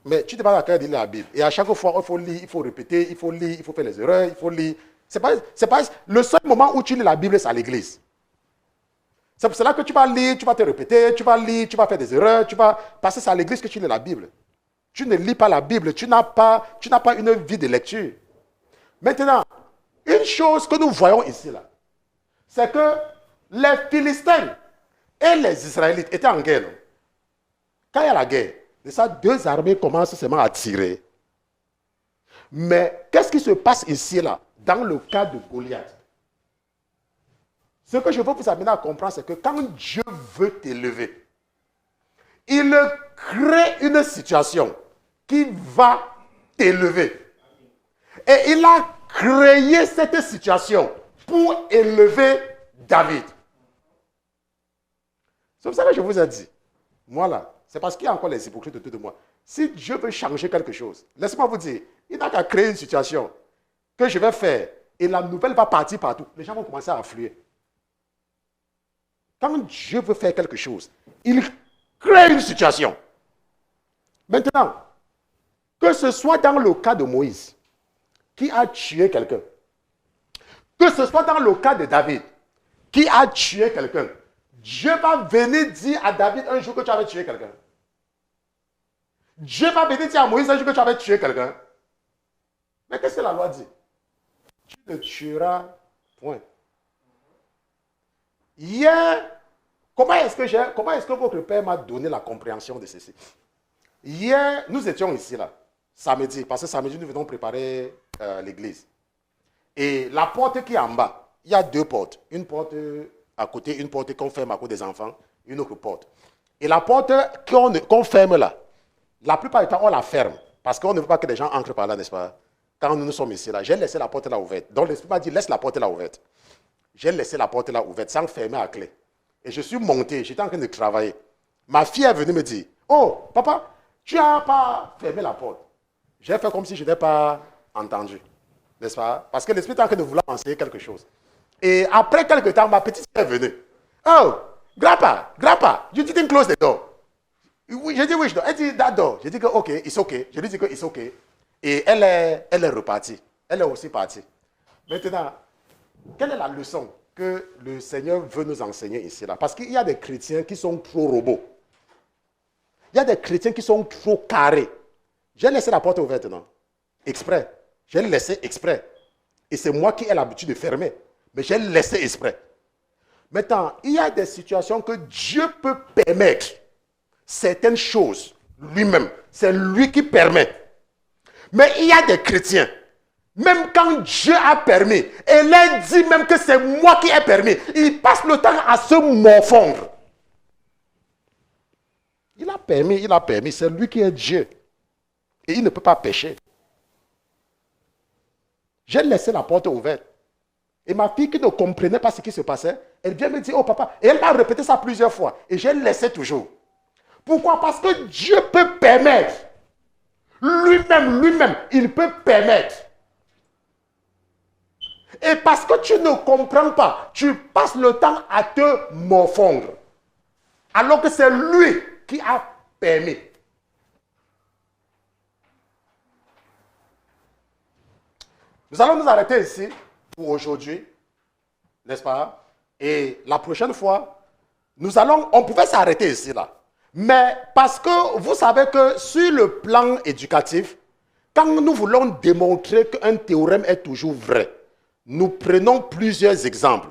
Mais tu n'es pas d'accord de lire la Bible. Et à chaque fois, il faut lire, il faut répéter, il faut lire, il faut faire les erreurs, il faut lire. C'est pas le seul moment où tu lis la Bible, c'est à l'église. C'est pour cela que tu vas lire, tu vas te répéter, tu vas lire, tu vas faire des erreurs, parce que c'est à l'église que tu lis la Bible. Tu ne lis pas la Bible, tu n'as pas une vie de lecture. Maintenant, une chose que nous voyons ici, là, c'est que les Philistins et les Israélites étaient en guerre. Quand il y a la guerre, deux armées commencent seulement à tirer. Mais qu'est-ce qui se passe ici, là, dans le cas de Goliath? Ce que je veux vous amener à comprendre, c'est que quand Dieu veut t'élever, il crée une situation qui va t'élever. Et il a créé cette situation pour élever David. C'est pour ça que je vous ai dit, moi là, c'est parce qu'il y a encore les hypocrites autour de moi. Si Dieu veut changer quelque chose, laissez-moi vous dire, il n'a qu'à créer une situation que je vais faire et la nouvelle va partir partout. Les gens vont commencer à affluer. Quand Dieu veut faire quelque chose, il crée une situation. Maintenant, que ce soit dans le cas de Moïse, qui a tué quelqu'un, que ce soit dans le cas de David, qui a tué quelqu'un, Dieu va venir dire à David un jour que tu avais tué quelqu'un. Dieu va venir dire à Moïse un jour que tu avais tué quelqu'un. Mais qu'est-ce que la loi dit? Tu ne tueras point. Hier, comment est-ce que votre père m'a donné la compréhension de ceci? Hier, nous étions ici, là, samedi, parce que samedi, nous venons préparer l'église. Et la porte qui est en bas, il y a deux portes. Une porte à côté, une porte qu'on ferme à cause des enfants, une autre porte. Et la porte qu'on ferme là, la plupart du temps, on la ferme, parce qu'on ne veut pas que les gens entrent par là, n'est-ce pas? Quand nous sommes ici, là, j'ai laissé la porte là ouverte. Donc l'Esprit m'a dit, laisse la porte là ouverte. J'ai laissé la porte là ouverte, sans fermer à clé. Et je suis monté, j'étais en train de travailler. Ma fille est venue me dire, oh, papa, tu n'as pas fermé la porte. J'ai fait comme si je n'étais pas entendu, n'est-ce pas? Parce que l'Esprit est en train de vouloir enseigner quelque chose. Et après quelques temps, ma petite fille est venue. Oh, grandpa, you didn't close the door. Oui, j'ai dit oui, je dois. Elle dit d'accord. J'ai dit que ok, it's ok. Je lui ai dit que it's ok. Et elle est repartie. Elle est aussi partie. Maintenant, quelle est la leçon que le Seigneur veut nous enseigner ici là? Parce qu'il y a des chrétiens qui sont trop robots. Il y a des chrétiens qui sont trop carrés. J'ai laissé la porte ouverte, non? Exprès. J'ai laissé exprès. Et c'est moi qui ai l'habitude de fermer. Mais j'ai laissé exprès. Maintenant, il y a des situations que Dieu peut permettre certaines choses lui-même. C'est lui qui permet. Mais il y a des chrétiens, même quand Dieu a permis, et leur dit même que c'est moi qui ai permis, ils passent le temps à se morfondre. Il a permis, c'est lui qui est Dieu. Et il ne peut pas pécher. J'ai laissé la porte ouverte. Et ma fille qui ne comprenait pas ce qui se passait, elle vient me dire, oh papa, et elle m'a répété ça plusieurs fois. Et j'ai laissé toujours. Pourquoi? Parce que Dieu peut permettre. Lui-même, il peut permettre. Et parce que tu ne comprends pas, tu passes le temps à te morfondre. Alors que c'est lui qui a permis. Nous allons nous arrêter ici pour aujourd'hui, n'est-ce pas? Et la prochaine fois, on pouvait s'arrêter ici là. Mais parce que vous savez que sur le plan éducatif, quand nous voulons démontrer qu'un théorème est toujours vrai, nous prenons plusieurs exemples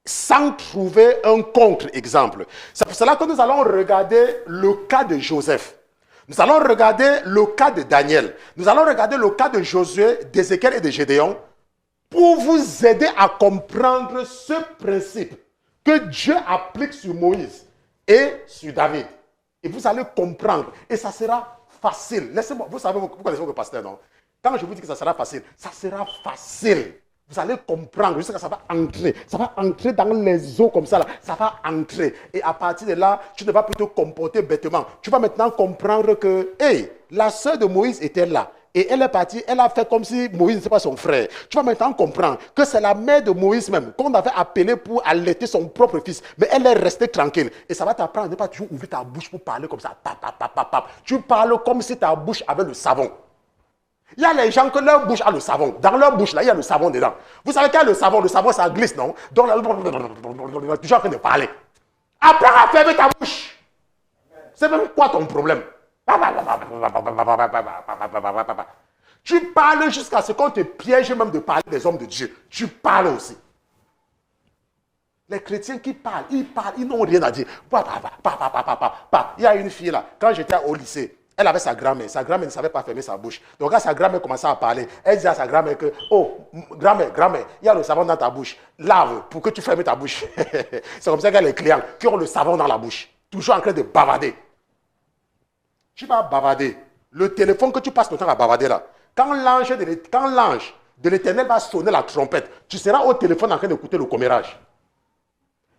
sans trouver un contre-exemple. C'est pour cela que nous allons regarder le cas de Joseph. Nous allons regarder le cas de Daniel. Nous allons regarder le cas de Josué, d'Ézéchiel et de Gédéon pour vous aider à comprendre ce principe que Dieu applique sur Moïse et sur David. Et vous allez comprendre. Et ça sera facile. Laissez-moi, vous savez, vous connaissez le pasteur, non? Quand je vous dis que ça sera facile, ça sera facile. Vous allez comprendre, jusqu'à ça va entrer. Ça va entrer dans les os comme ça, là. Ça va entrer. Et à partir de là, tu ne vas plus te comporter bêtement. Tu vas maintenant comprendre que, hey, la sœur de Moïse était là. Et elle est partie, elle a fait comme si Moïse n'était pas son frère. Tu vas maintenant comprendre que c'est la mère de Moïse même, qu'on avait appelée pour allaiter son propre fils. Mais elle est restée tranquille. Et ça va t'apprendre à ne pas toujours ouvrir ta bouche pour parler comme ça. Pap, pap, pap, pap, pap. Tu parles comme si ta bouche avait le savon. Il y a les gens que leur bouche a le savon. Dans leur bouche, là, il y a le savon dedans. Vous savez qu'il y a le savon, ça glisse, non? Donc, là, toujours en train de parler. Apprends à fermer ta bouche. C'est même quoi ton problème? Tu parles jusqu'à ce qu'on te piège même de parler des hommes de Dieu. Tu parles aussi. Les chrétiens qui parlent, ils n'ont rien à dire. Il y a une fille là, quand j'étais au lycée, elle avait sa grand-mère. Sa grand-mère ne savait pas fermer sa bouche. Donc quand sa grand-mère commençait à parler, elle disait à sa grand-mère que, oh, grand-mère, il y a le savon dans ta bouche. Lave pour que tu fermes ta bouche. C'est comme ça qu'il y a les clients qui ont le savon dans la bouche. Toujours en train de bavarder. Tu vas bavarder. Le téléphone que tu passes le temps à bavarder là, quand l'ange de l'Éternel va sonner la trompette, tu seras au téléphone en train d'écouter le commérage.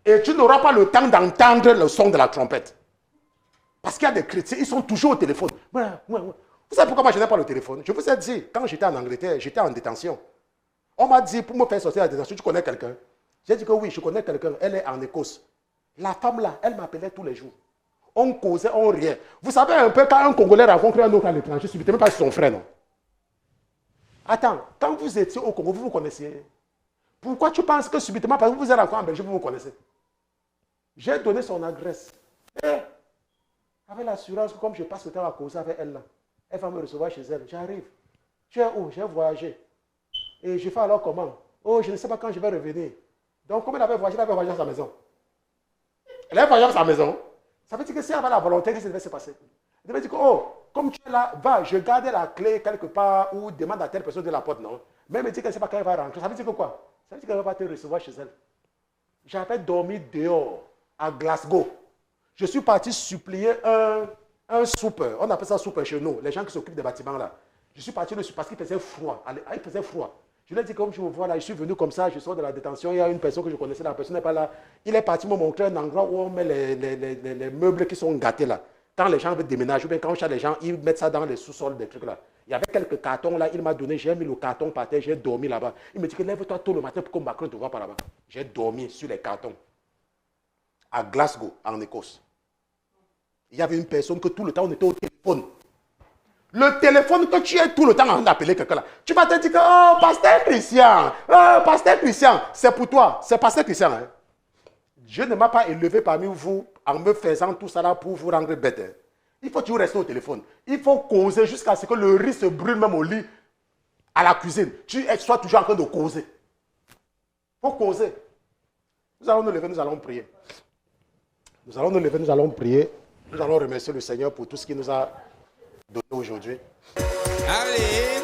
Et tu n'auras pas le temps d'entendre le son de la trompette. Parce qu'il y a des chrétiens, ils sont toujours au téléphone. Vous savez pourquoi moi je n'ai pas le téléphone? Je vous ai dit, quand j'étais en Angleterre, j'étais en détention. On m'a dit, pour me faire sortir de la détention, tu connais quelqu'un? J'ai dit que oui, je connais quelqu'un. Elle est en Écosse. La femme là, elle m'appelait tous les jours. On causait, on riait. Vous savez un peu quand un Congolais rencontre un autre à l'étranger, je ne même pas son frère, non? Attends, quand vous étiez au Congo, vous vous connaissiez. Pourquoi tu penses que subitement, parce que vous êtes encore en Belgique, vous vous connaissez? J'ai donné son adresse. Et avec l'assurance que comme je passe le temps à causer avec elle, là, elle va me recevoir chez elle. J'arrive. Tu es où? J'ai voyagé. Et je fais alors comment? Oh, je ne sais pas quand je vais revenir. Donc, comme elle avait voyagé à sa maison. Elle avait voyagé à sa maison. Ça veut dire que si elle avait la volonté, qu'est-ce qui devait se passer? Elle devait dire que, oh, comme tu es là, va, je garde la clé quelque part ou demande à telle personne de la porte, non? Mais elle me dit qu'elle ne sait pas quand elle va rentrer. Ça veut dire que quoi? Ça veut dire qu'elle ne va pas te recevoir chez elle. J'avais dormi dehors, à Glasgow. Je suis parti supplier un super. On appelle ça super chez nous, les gens qui s'occupent des bâtiments là. Je suis parti dessus parce qu'il faisait froid. Il faisait froid. Je lui ai dit, comme je me vois là, je suis venu comme ça, je sors de la détention, il y a une personne que je connaissais, la personne n'est pas là. Il est parti me montrer un endroit où on met les meubles qui sont gâtés là. Quand les gens veulent déménager, ou bien quand les gens, ils mettent ça dans les sous-sols, des trucs là. Il y avait quelques cartons là, il m'a donné, j'ai mis le carton par terre, j'ai dormi là-bas. Il me dit que lève-toi tôt le matin pour qu'on Macron te voit par là-bas. J'ai dormi sur les cartons. À Glasgow, en Écosse. Il y avait une personne que tout le temps, on était au téléphone. Le téléphone que tu es tout le temps en train d'appeler quelqu'un là. Tu vas te dire que, oh, Pasteur Christian, c'est pour toi. C'est Pasteur Christian. Hein. Dieu ne m'a pas élevé parmi vous en me faisant tout ça là pour vous rendre bête. Hein. Il faut toujours rester au téléphone. Il faut causer jusqu'à ce que le riz se brûle même au lit, à la cuisine. Tu sois toujours en train de causer. Il faut causer. Nous allons nous lever, nous allons prier. Nous allons nous lever, nous allons prier. Nous allons remercier le Seigneur pour tout ce qu'il nous a donné aujourd'hui. Allez!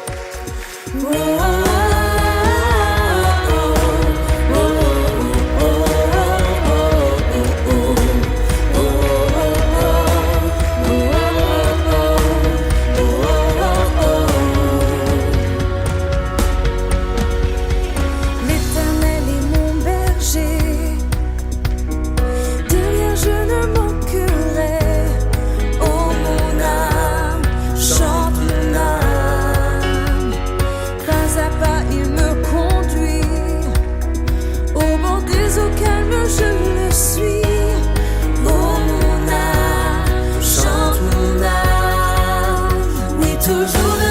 Toujours